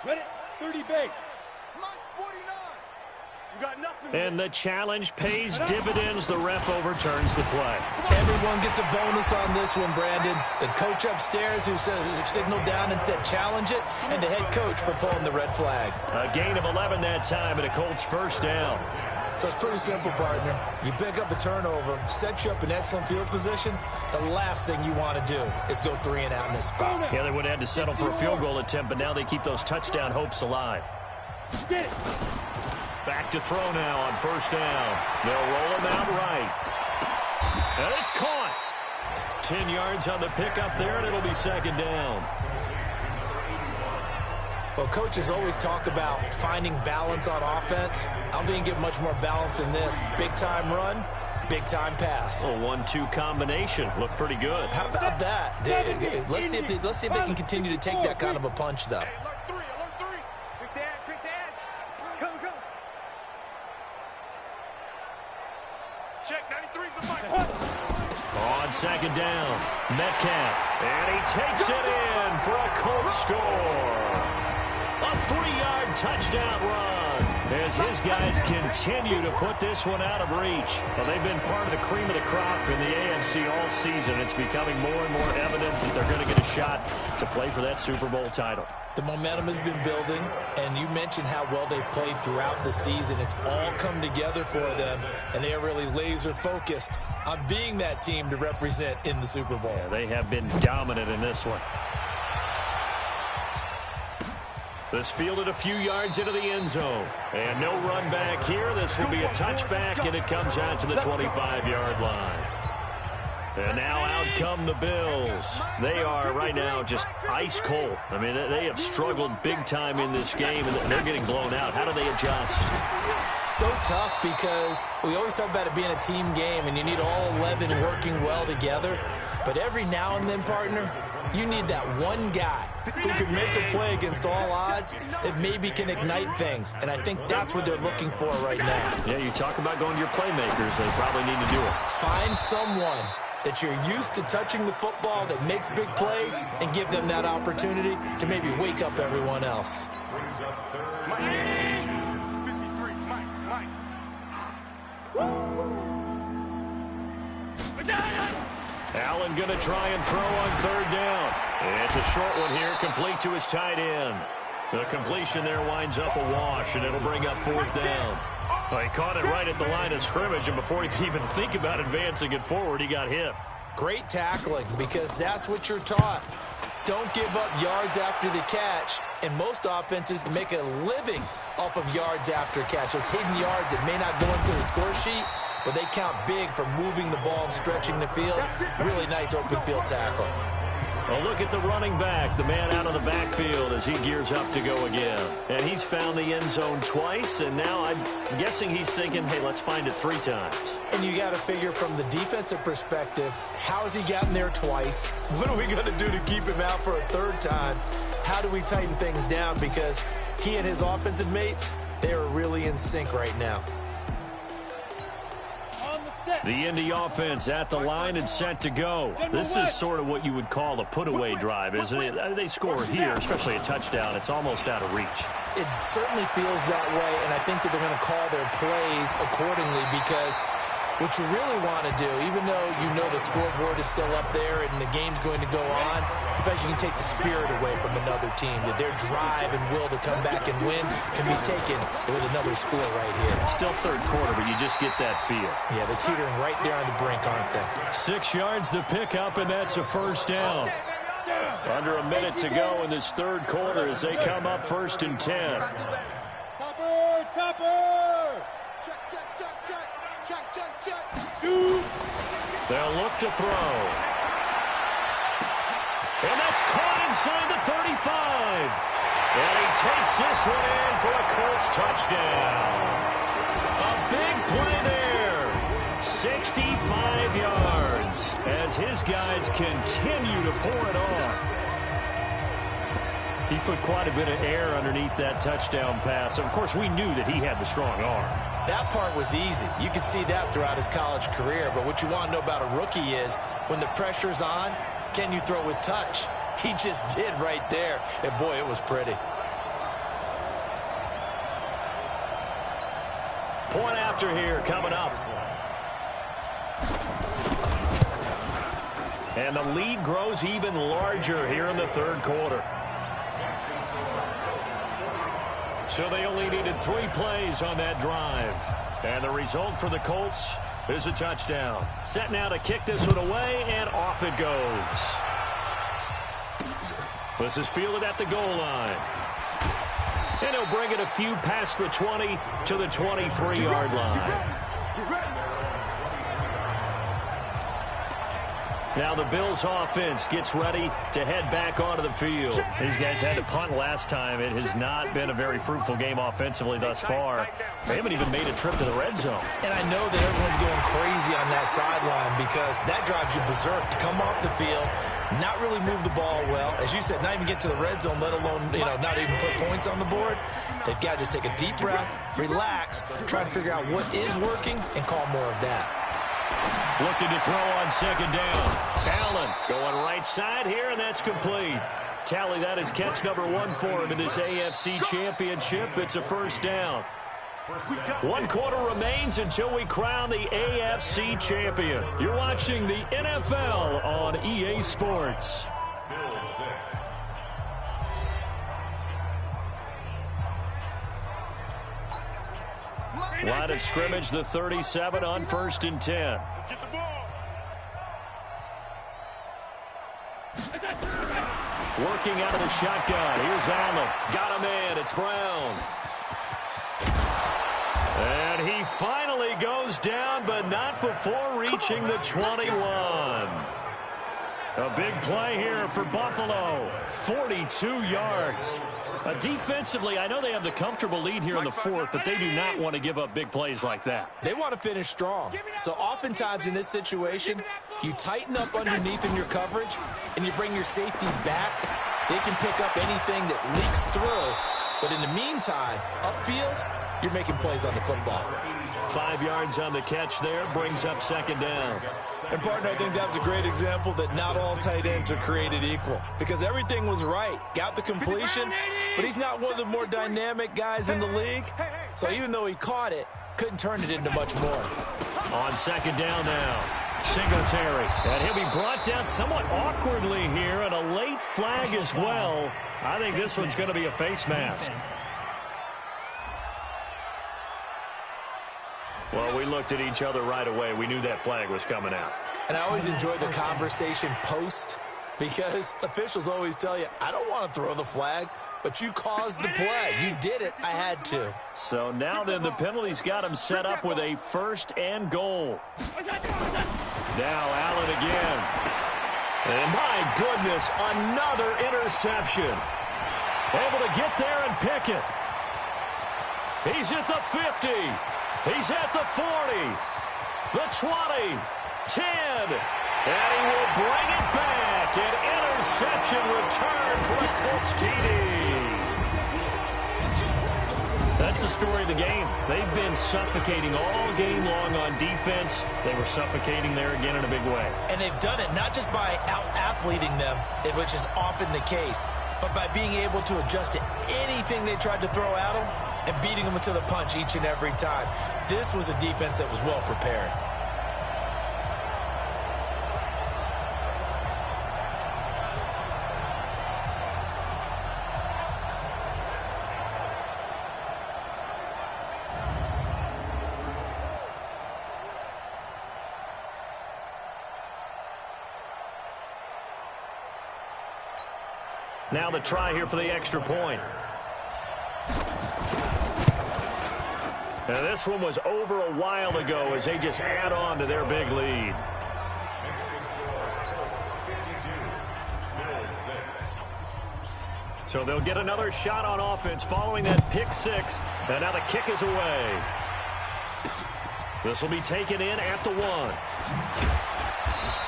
Speaker 6: Ready, 30 base. Mine's 49. You got nothing.
Speaker 3: And the challenge pays dividends. The ref overturns the play.
Speaker 4: Everyone gets a bonus on this one, Brandon. The coach upstairs who signaled down and said challenge it, and the head coach for pulling the red flag.
Speaker 3: A gain of 11 that time, and a Colts 1st down.
Speaker 4: So it's pretty simple, partner. You pick up a turnover, set you up in excellent field position. The last thing you want to do is go 3 and out in this spot.
Speaker 3: Yeah, they would have had to settle for a field goal attempt, but now they keep those touchdown hopes alive.
Speaker 6: Get it.
Speaker 3: Back to throw now on 1st down. They'll roll him out right. And it's caught. 10 yards on the pickup there, and it'll be 2nd down.
Speaker 4: Well, coaches always talk about finding balance on offense. I don't think you get much more balance than this. Big-time run, big-time pass.
Speaker 3: A 1-2 combination. Looked pretty good.
Speaker 4: How about that? Let's see if they can continue to take that kind of a punch, though.
Speaker 6: Alert 3. Quick the edge. Go. Check, 93's the fight.
Speaker 3: On 2nd down, Metcalf. And he takes it in for a Colts score. A 3-yard touchdown run as his guys continue to put this one out of reach. Well, they've been part of the cream of the crop in the AFC all season. It's becoming more and more evident that they're going to get a shot to play for that Super Bowl title.
Speaker 4: The momentum has been building, and you mentioned how well they've played throughout the season. It's all come together for them, and they are really laser-focused on being that team to represent in the Super Bowl.
Speaker 3: Yeah, they have been dominant in this one. This fielded a few yards into the end zone. And no run back here. This will be a touchback, and it comes out to the 25-yard line. And now out come the Bills. They are right now just ice cold. I mean, they have struggled big time in this game, and they're getting blown out. How do they adjust?
Speaker 4: So tough because we always talk about it being a team game, and you need all 11 working well together. But every now and then, partner, you need that one guy who can make a play against all odds that maybe can ignite things. And I think that's what they're looking for right now.
Speaker 3: Yeah, you talk about going to your playmakers. They probably need to do it.
Speaker 4: Find someone that you're used to touching the football that makes big plays and give them that opportunity to maybe wake up everyone else.
Speaker 3: Allen going to try and throw on 3rd down. It's a short one here, complete to his tight end. The completion there winds up a wash, and it'll bring up 4th down. Well, he caught it right at the line of scrimmage, and before he could even think about advancing it forward, he got hit.
Speaker 4: Great tackling, because that's what you're taught. don't give up yards after the catch, and most offenses make a living off of yards after catch. Those hidden yards that may not go into the score sheet, but they count big for moving the ball and stretching the field. Really nice open field tackle.
Speaker 3: Well, look at the running back, the man out of the backfield as he gears up to go again. And he's found the end zone twice, and now I'm guessing he's thinking, hey, let's find it 3 times.
Speaker 4: And you got to figure from the defensive perspective, how has he gotten there twice? What are we going to do to keep him out for a 3rd time? How do we tighten things down? Because he and his offensive mates, they are really in sync right now.
Speaker 3: The Indy offense at the line and set to go. This is sort of what you would call a put-away drive, isn't it? They score here, especially a touchdown. It's almost out of reach.
Speaker 4: It certainly feels that way, and I think that they're going to call their plays accordingly because what you really want to do, even though you know the scoreboard is still up there and the game's going to go on, in fact, you can take the spirit away from another team. That their drive and will to come back and win can be taken with another score right here.
Speaker 3: Still 3rd quarter, but you just get that feel.
Speaker 4: Yeah, they're teetering right there on the brink, aren't they?
Speaker 3: 6 yards the pickup, and that's a 1st down. Under a minute to go in this 3rd quarter as they come up 1st and 10.
Speaker 6: Topper! Check. Shoot!
Speaker 3: They'll look to throw. And that's caught inside the 35. And he takes this one in for a Colts touchdown. A big play there. 65 yards as his guys continue to pour it off. He put quite a bit of air underneath that touchdown pass. Of course, we knew that he had the strong arm.
Speaker 4: That part was easy. You could see that throughout his college career. But what you want to know about a rookie is when the pressure's on, can you throw with touch? He just did right there. And, boy, it was pretty.
Speaker 3: Point after here coming up. And the lead grows even larger here in the 3rd quarter. So they only needed 3 plays on that drive. And the result for the Colts is a touchdown. Set now to kick this one away, and off it goes. This is fielded at the goal line. And he'll bring it a few past the 20 to the 23-yard line. Now the Bills offense gets ready to head back onto the field. These guys had to punt last time. It has not been a very fruitful game offensively thus far. They haven't even made a trip to the red zone.
Speaker 4: And I know that everyone's going crazy on that sideline because that drives you berserk to come off the field, not really move the ball well. As you said, not even get to the red zone, let alone, not even put points on the board. They've got to just take a deep breath, relax, try to figure out what is working, and call more of that.
Speaker 3: Looking to throw on 2nd down. Allen going right side here, and that's complete. Tally that as catch number 1 for him in this AFC Championship. It's a 1st down. 1 quarter remains until we crown the AFC champion. You're watching the NFL on EA Sports. Line of scrimmage, the 37 on 1st and 10.
Speaker 5: Get the ball.
Speaker 3: Working out of the shotgun. Here's Allen. Got him in. It's Brown. And he finally goes down, but not before reaching the 21. A big play here for Buffalo. 42 yards. Defensively, I know they have the comfortable lead here in the 4th, but they do not want to give up big plays like that.
Speaker 4: They want to finish strong. So oftentimes in this situation, you tighten up underneath in your coverage, and you bring your safeties back. They can pick up anything that leaks through. But in the meantime, upfield, you're making plays on the football.
Speaker 3: 5 yards on the catch there, brings up 2nd down.
Speaker 4: And, partner, I think that was a great example that not all tight ends are created equal. Because everything was right. Got the completion, but he's not one of the more dynamic guys in the league. So even though he caught it, couldn't turn it into much more.
Speaker 3: On 2nd down now, Singletary. And he'll be brought down somewhat awkwardly here, and a late flag as well. I think this one's going to be a face mask. Well, we looked at each other right away. We knew that flag was coming out.
Speaker 4: And I always enjoy the conversation post Because officials always tell you, I don't want to throw the flag, but you caused the play. You did it. I had to.
Speaker 3: So now then the penalty's got him set up with a 1st and goal. Now Allen again. And my goodness, another interception. Able to get there and pick it. He's at the 50. He's at the 40. The 20. 10. And he will bring it back. An interception return for a Colts TD. That's the story of the game. They've been suffocating all game long on defense. They were suffocating there again in a big way.
Speaker 4: And they've done it not just by out-athleting them, which is often the case, but by being able to adjust to anything they tried to throw at them and beating them to the punch each and every time. This was a defense that was well prepared.
Speaker 3: Now the try here for the extra point. Now this one was over a while ago as they just add on to their big lead. So they'll get another shot on offense following that pick 6. And now the kick is away. This will be taken in at the 1.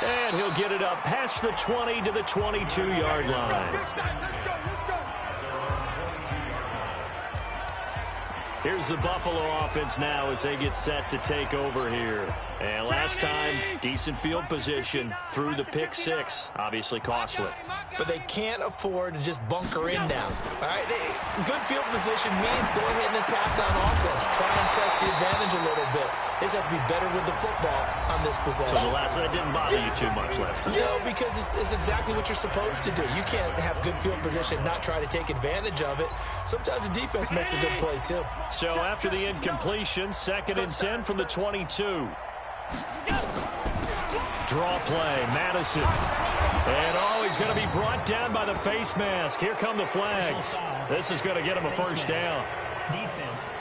Speaker 3: And he'll get it up past the 20 to the 22-yard line. Here's the Buffalo offense now as they get set to take over here. And last time, decent field position through the pick 6. Obviously costly.
Speaker 4: But they can't afford to just bunker in now. All right, good field position means go ahead and attack on offense. Try and press the advantage a little bit. They just have to be better with the football on this possession.
Speaker 3: So the last one, it didn't bother you too much last time.
Speaker 4: No, because it's exactly what you're supposed to do. You can't have good field position, not try to take advantage of it. Sometimes the defense makes a good play, too.
Speaker 3: So after the incompletion, 2nd and 10 from the 22. Draw play, Madison. And he's going to be brought down by the face mask. Here come the flags. This is going to get him a 1st down.
Speaker 7: Defense.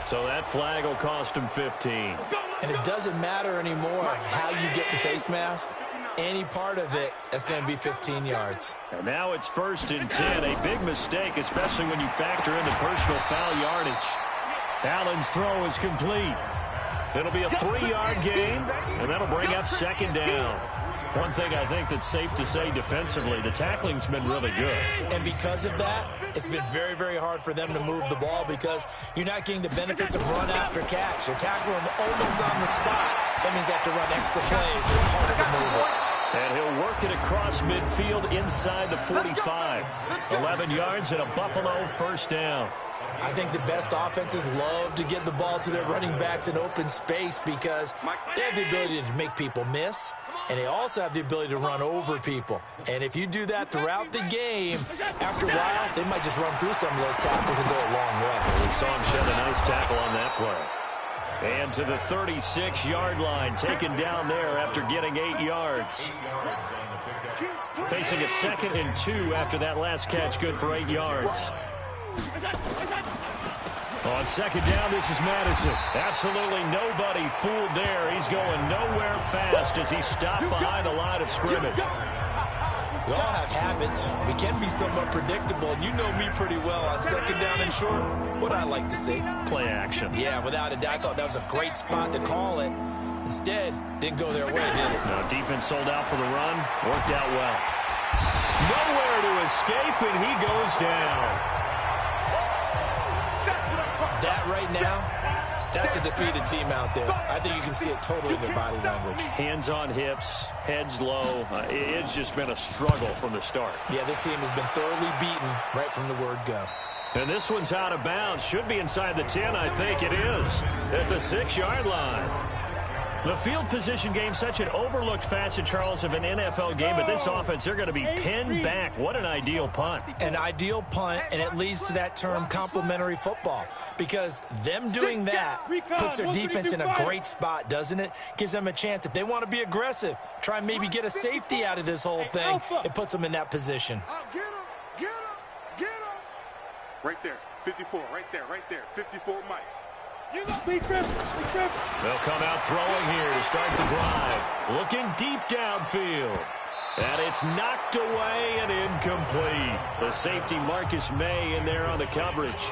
Speaker 3: So that flag will cost him 15.
Speaker 4: And it doesn't matter anymore how you get the face mask. Any part of it, that's going to be 15 yards.
Speaker 3: And now it's 1st and 10. A big mistake, especially when you factor in the personal foul yardage. Allen's throw is complete. It'll be a 3-yard gain, and that'll bring up 2nd down. One thing I think that's safe to say defensively, the tackling's been really good.
Speaker 4: And because of that, it's been very, very hard for them to move the ball because you're not getting the benefits of run after catch. You're tackling them almost on the spot. That means they have to run extra plays. It's harder to move it.
Speaker 3: And he'll work it across midfield inside the 45. 11 yards and a Buffalo 1st down.
Speaker 4: I think the best offenses love to get the ball to their running backs in open space because they have the ability to make people miss, and they also have the ability to run over people. And if you do that throughout the game, after a while, they might just run through some of those tackles and go a long way.
Speaker 3: We saw him shed a nice tackle on that play. And to the 36-yard line, taken down there after getting 8 yards. Facing a 2nd and 2 after that last catch, good for 8 yards. On 2nd down, this is Madison. Absolutely nobody fooled there. He's going nowhere fast as he stopped behind the line of scrimmage.
Speaker 4: We all have habits. We can be somewhat predictable, and you know me pretty well on 2nd down and short. What I like to see.
Speaker 3: Play action.
Speaker 4: Yeah, without a doubt. I thought that was a great spot to call it. Instead, didn't go their way, did it?
Speaker 3: No, defense sold out for the run. Worked out well. Nowhere to escape, and he goes down.
Speaker 4: That right now, that's a defeated team out there. I think you can see it totally in their body language.
Speaker 3: Hands on hips, heads low. It's just been a struggle from the start.
Speaker 4: Yeah, this team has been thoroughly beaten right from the word go.
Speaker 3: And this one's out of bounds. Should be inside the 10, I think it is. At the 6-yard line. The field position game, such an overlooked facet, Charles, of an NFL game, but this offense, they're going to be pinned back. What an ideal punt.
Speaker 4: An ideal punt, and it leads to that term complementary football, because them doing that puts their defense in a great spot, doesn't it? Gives them a chance. If they want to be aggressive, try and maybe get a safety out of this whole thing, it puts them in that position.
Speaker 5: Get him, get him, get him. Right there, 54, right there, 54, Mike.
Speaker 6: You got big trip, big trip.
Speaker 3: They'll come out throwing here to start the drive. Looking deep downfield. And it's knocked away and incomplete. The safety Marcus May in there on the coverage.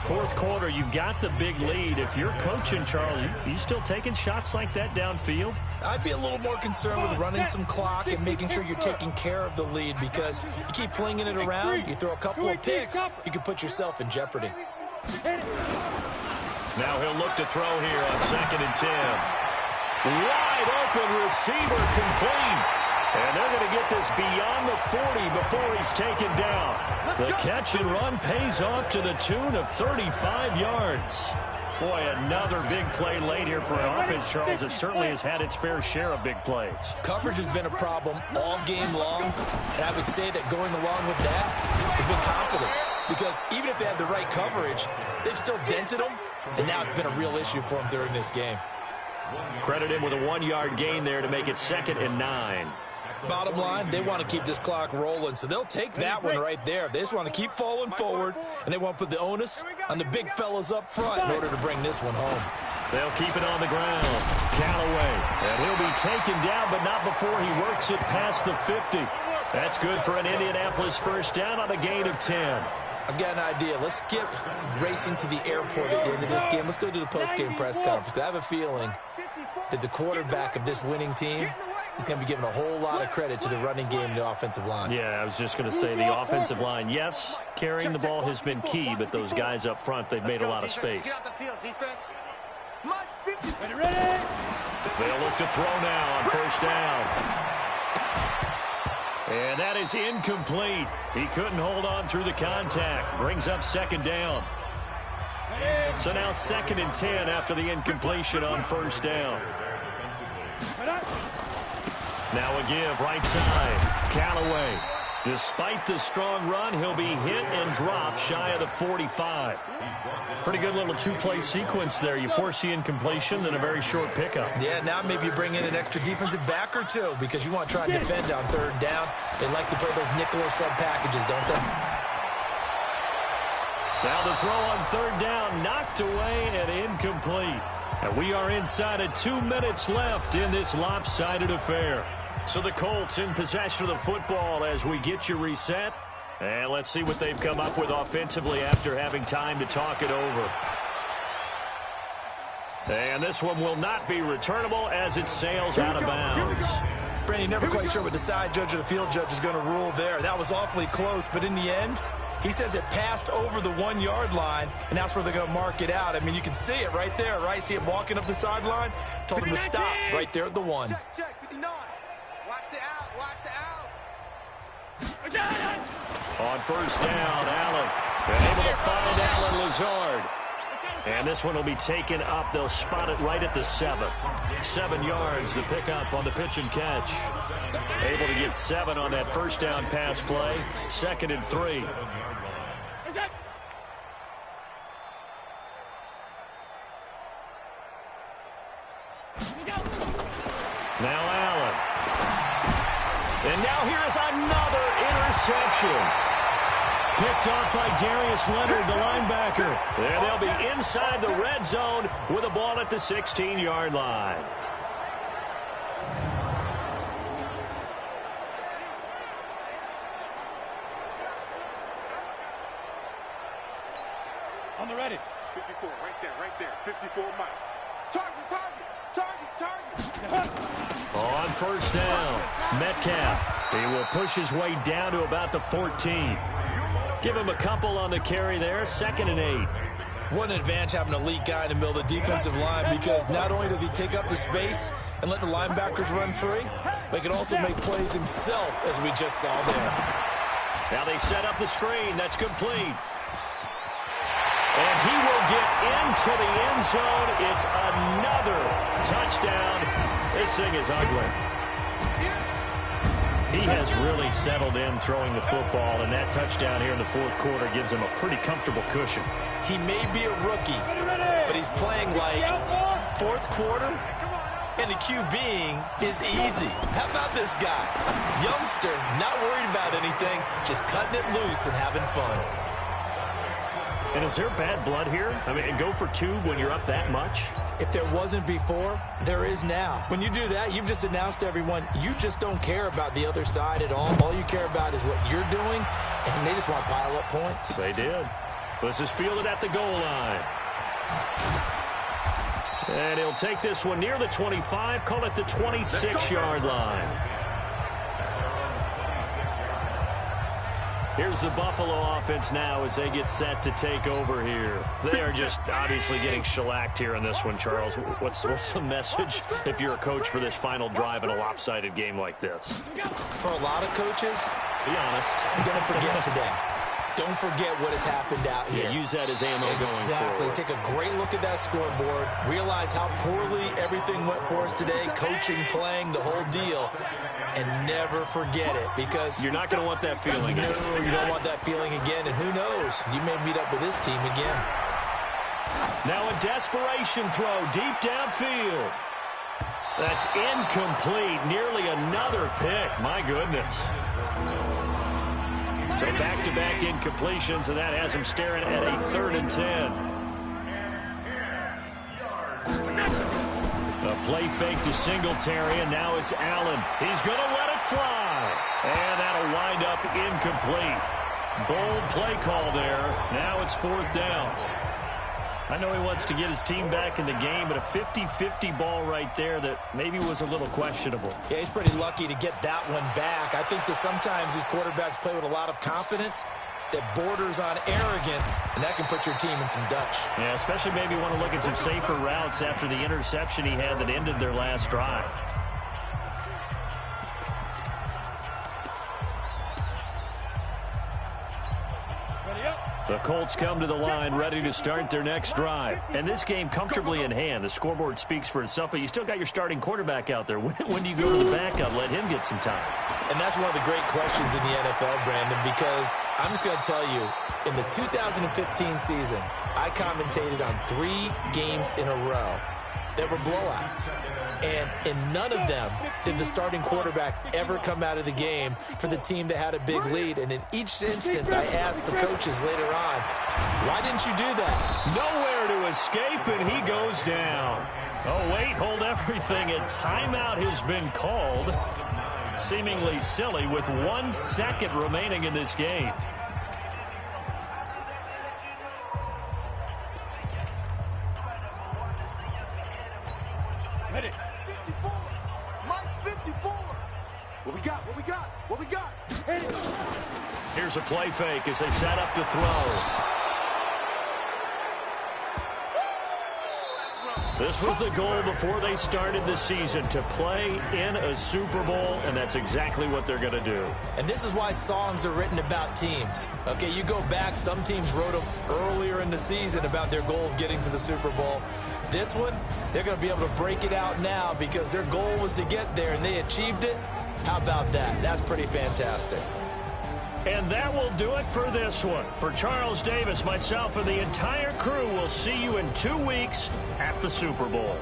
Speaker 3: Fourth quarter, you've got the big lead. If you're coaching, Charles, you still taking shots like that downfield?
Speaker 4: I'd be a little more concerned with running some clock and making sure you're taking care of the lead, because you keep flinging it around, you throw a couple of picks, you can put yourself in jeopardy.
Speaker 3: Now he'll look to throw here on 2nd and 10. Wide open receiver complete. And they're going to get this beyond the 40 before he's taken down. The catch and run pays off to the tune of 35 yards. Boy, another big play late here for an offense, Charles, that certainly has had its fair share of big plays.
Speaker 4: Coverage has been a problem all game long, and I would say that going along with that has been confidence, because even if they had the right coverage, they've still dented them, and now it's been a real issue for them during this game.
Speaker 3: Credit him with a 1-yard gain there to make it 2nd and 9.
Speaker 4: Bottom line, they want to keep this clock rolling, so they'll take that one right there. They just want to keep falling forward, and they want to put the onus on the big fellas up front in order to bring this one home.
Speaker 3: They'll keep it on the ground. Callaway, and he'll be taken down, but not before he works it past the 50. That's good for an Indianapolis first down on a gain of 10.
Speaker 4: I've got an idea. Let's skip racing to the airport at the end of this game. Let's go to the post-game press conference. I have a feeling that the quarterback of this winning team is going to be given a whole lot of credit to the running game and the offensive line.
Speaker 3: Yeah, I was just going to say the offensive line. Yes, carrying the ball has been key, but those guys up front, they've made a lot of space. They'll look to throw now on first down. And that is incomplete. He couldn't hold on through the contact. Brings up 2nd down. So now 2nd and 10 after the incompletion on first down. Now a give right side. Callaway. Despite the strong run, he'll be hit and dropped shy of the 45. Pretty good little 2-play sequence there. You force the incompletion, then a very short pickup.
Speaker 4: Yeah, now maybe you bring in an extra defensive back or two, because you want to try and defend on 3rd down. They like to play those nickel or sub packages, don't they?
Speaker 3: Now the throw on 3rd down, knocked away and incomplete. And we are inside of 2 minutes left in this lopsided affair. So the Colts in possession of the football as we get you reset. And let's see what they've come up with offensively after having time to talk it over. And this one will not be returnable as it sails out of bounds.
Speaker 4: Brandon, never quite sure what the side judge or the field judge is going to rule there. That was awfully close, but in the end, he says it passed over the 1-yard line, and that's where they're going to mark it out. I mean, you can see it right there, right? See him walking up the sideline? Told him to stop right there at the 1.
Speaker 5: Check, 59. Watch the out, watch the out.
Speaker 3: On first down, Allen. And able to find Allen Lazard. And this one will be taken up. They'll spot it right at the 7. 7 yards, the pickup on the pitch and catch. Able to get 7 on that first down pass play. 2nd and 3. Now Allen. And now here is another interception. Picked off by Darius Leonard, the linebacker. And they'll be inside the red zone with a ball at the 16-yard line.
Speaker 6: On the ready.
Speaker 5: 54, right there. 54, Mike. Target.
Speaker 3: On first down, Metcalf. He will push his way down to about the 14. Give him a couple on the carry there. 2nd and 8.
Speaker 4: What an advantage having an elite guy in the middle of the defensive line, because not only does he take up the space and let the linebackers run free, but he can also make plays himself, as we just saw there.
Speaker 3: Now they set up the screen. That's complete. And he will get into the end zone. It's another touchdown. This thing is ugly. He has really settled in throwing the football, and that touchdown here in the fourth quarter gives him a pretty comfortable cushion.
Speaker 4: He may be a rookie, but he's playing like fourth quarter, and the QBing is easy. How about this guy? Youngster, not worried about anything, just cutting it loose and having fun.
Speaker 3: And is there bad blood here? I mean, go for two when you're up that much?
Speaker 4: If there wasn't before, there is now. When you do that, you've just announced to everyone, you just don't care about the other side at all. All you care about is what you're doing, and they just want to pile up points.
Speaker 3: They did. This is fielded at the goal line. And he'll take this one near the 25, call it the 26-yard line. Here's the Buffalo offense now as they get set to take over here. They are just obviously getting shellacked here in this one, Charles. What's the message if you're a coach for this final drive in a lopsided game like this?
Speaker 4: For a lot of coaches,
Speaker 3: be honest,
Speaker 4: don't forget today. Don't forget what has happened out here.
Speaker 3: Yeah, use that as ammo going forward.
Speaker 4: Exactly. Take a great look at that scoreboard. Realize how poorly everything went for us today. Coaching, playing, the whole deal. And never forget it, because
Speaker 3: you're not going to want that feeling.
Speaker 4: No, you don't want that feeling again. And who knows? You may meet up with this team again.
Speaker 3: Now a desperation throw deep downfield. That's incomplete. Nearly another pick. My goodness. So back-to-back incompletions, and that has him staring at a 3rd and 10. A play fake to Singletary, and now it's Allen. He's going to let it fly. And that'll wind up incomplete. Bold play call there. Now it's 4th down. I know he wants to get his team back in the game, but a 50-50 ball right there that maybe was a little questionable.
Speaker 4: Yeah, he's pretty lucky to get that one back. I think that sometimes these quarterbacks play with a lot of confidence that borders on arrogance, and that can put your team in some Dutch.
Speaker 3: Yeah, especially maybe want to look at some safer routes after the interception he had that ended their last drive. The Colts come to the line ready to start their next drive. And this game comfortably in hand. The scoreboard speaks for itself, but you still got your starting quarterback out there. When do you go to the backup, let him get some time?
Speaker 4: And that's one of the great questions in the NFL, Brandon, because I'm just going to tell you, in the 2015 season, I commentated on 3 games in a row that were blowouts. And in none of them did the starting quarterback ever come out of the game for the team that had a big lead. And in each instance, I asked the coaches later on, why didn't you do that?
Speaker 3: Nowhere to escape, and he goes down. Oh, wait, hold everything. A timeout has been called. Seemingly silly with 1 second remaining in this game.
Speaker 6: Ready. 54. Mike 54. What we got? What we got? What we got? Hit it.
Speaker 3: Here's a play fake as they set up to throw. This was the goal before they started the season, to play in a Super Bowl, and that's exactly what they're going to do.
Speaker 4: And this is why songs are written about teams. Okay, you go back, some teams wrote them earlier in the season about their goal of getting to the Super Bowl. This one, they're going to be able to break it out now because their goal was to get there, and they achieved it. How about that? That's pretty fantastic.
Speaker 3: And that will do it for this one. For Charles Davis, myself, and the entire crew, we'll see you in 2 weeks at the Super Bowl.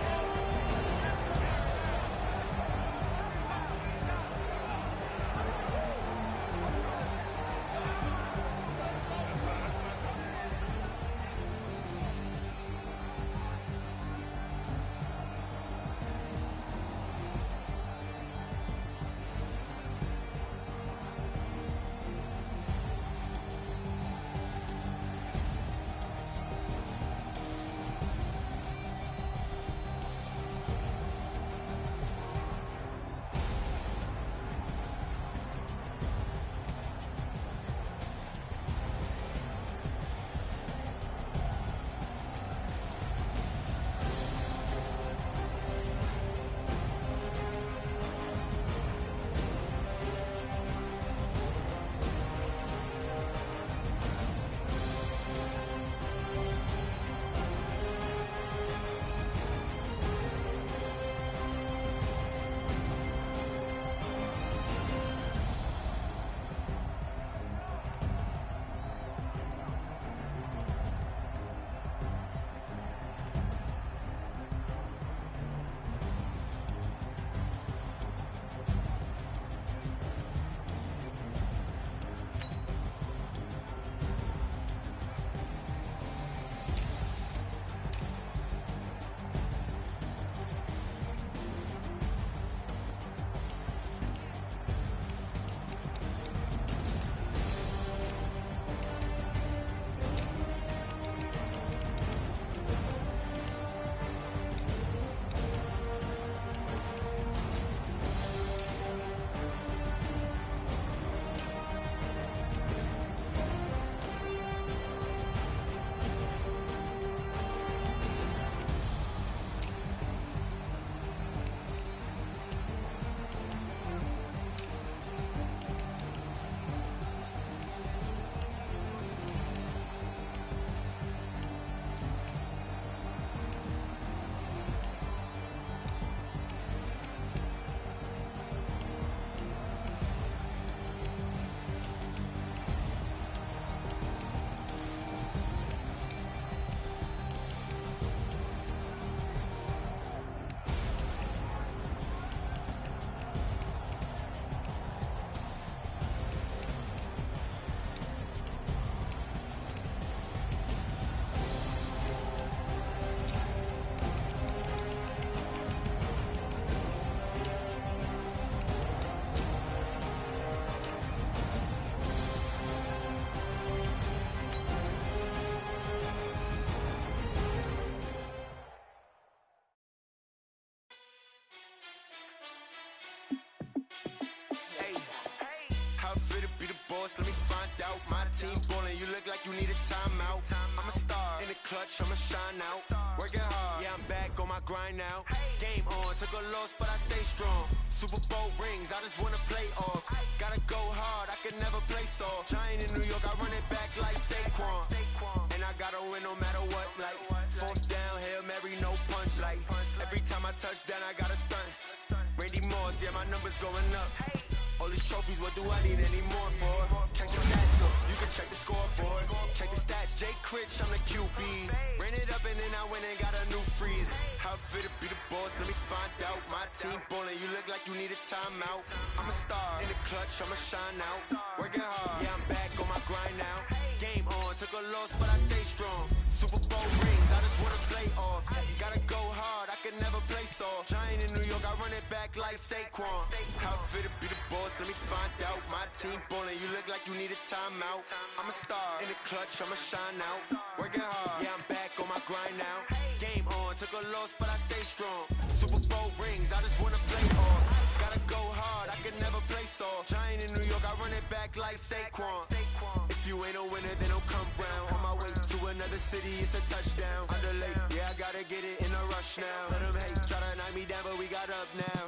Speaker 7: How I feel to be the boss, let me find out. My team ballin', you look like you need a timeout. I'm a star, in the clutch, I'ma shine out. Working hard, yeah, I'm back on my grind now. Game on, took a loss, but I stay strong. Super Bowl rings, I just wanna play off. Gotta go hard, I can never play soft. Giant in New York, I run it back like Saquon. And I gotta win no matter what, like fourth down, Hail Mary, no punch. Like every time I touch down, I gotta stunt. Randy Moss, yeah, my numbers going up. All these trophies, what do I need any more for? Check the stats up, you can check the scoreboard. Check the stats, Jake Critch, I'm the QB. Ran it up and then I went and got a new freeze. How I feel to be the boss, let me find out. My team ballin', you look like you need a timeout. I'm a star, in the clutch, I'ma shine out. Working hard, yeah, I'm back on my grind now. Game on, took a loss, but I stay strong. Super Bowl rings, I just wanna play off. Gotta go hard, I can never play soft. Giant in New York, I run it back like Saquon. How I feel to be the boss, let me find out. My team ballin', you look like you need a timeout. I'm a star, in the clutch, I'ma shine out. Working hard, yeah, I'm back on my grind now. Game on, took a loss, but I stay strong. Super Bowl rings, I just wanna play off. Gotta go hard, I can never play soft. Giant in New York, I run it back like Saquon. If you ain't a winner, then don't come round. On my way to another city, it's a touchdown. Underlay, yeah, I gotta get it in a rush now. Let them hate, try to knock me down, but we got up now.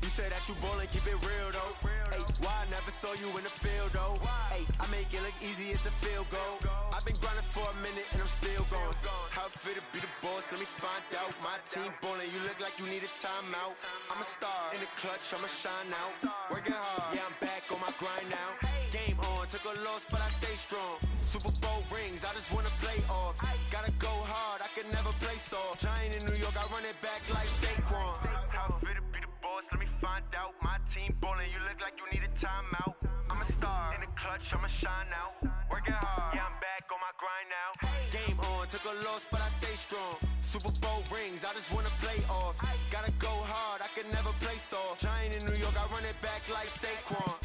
Speaker 7: You say that you ballin', keep it real though. Hey, why I never saw you in the field though? Hey, I make it look easy, it's a field goal. I've been grinding for a minute and I'm still going. How I feel to be the boss, let me find out. My team ballin', you look like you need a timeout. I'm a star, in the clutch, I'ma shine out. Working hard, yeah, I'm back on my grind now. Game on, took a loss, but I stay strong. Super Bowl rings, I just wanna play off. Gotta go hard, I can never play soft. Giant in New York, I run it back like Saquon. How I feel to be the boss, let me find out. My team ballin', you look like you need a timeout. I'm a star, in the clutch, I'ma shine out. Working hard, yeah, I'm back on my grind now. Game on, took a loss, but I stay strong. Super Bowl rings, I just wanna play off. Gotta go hard, I can never play soft. Giant in New York, I run it back like Saquon.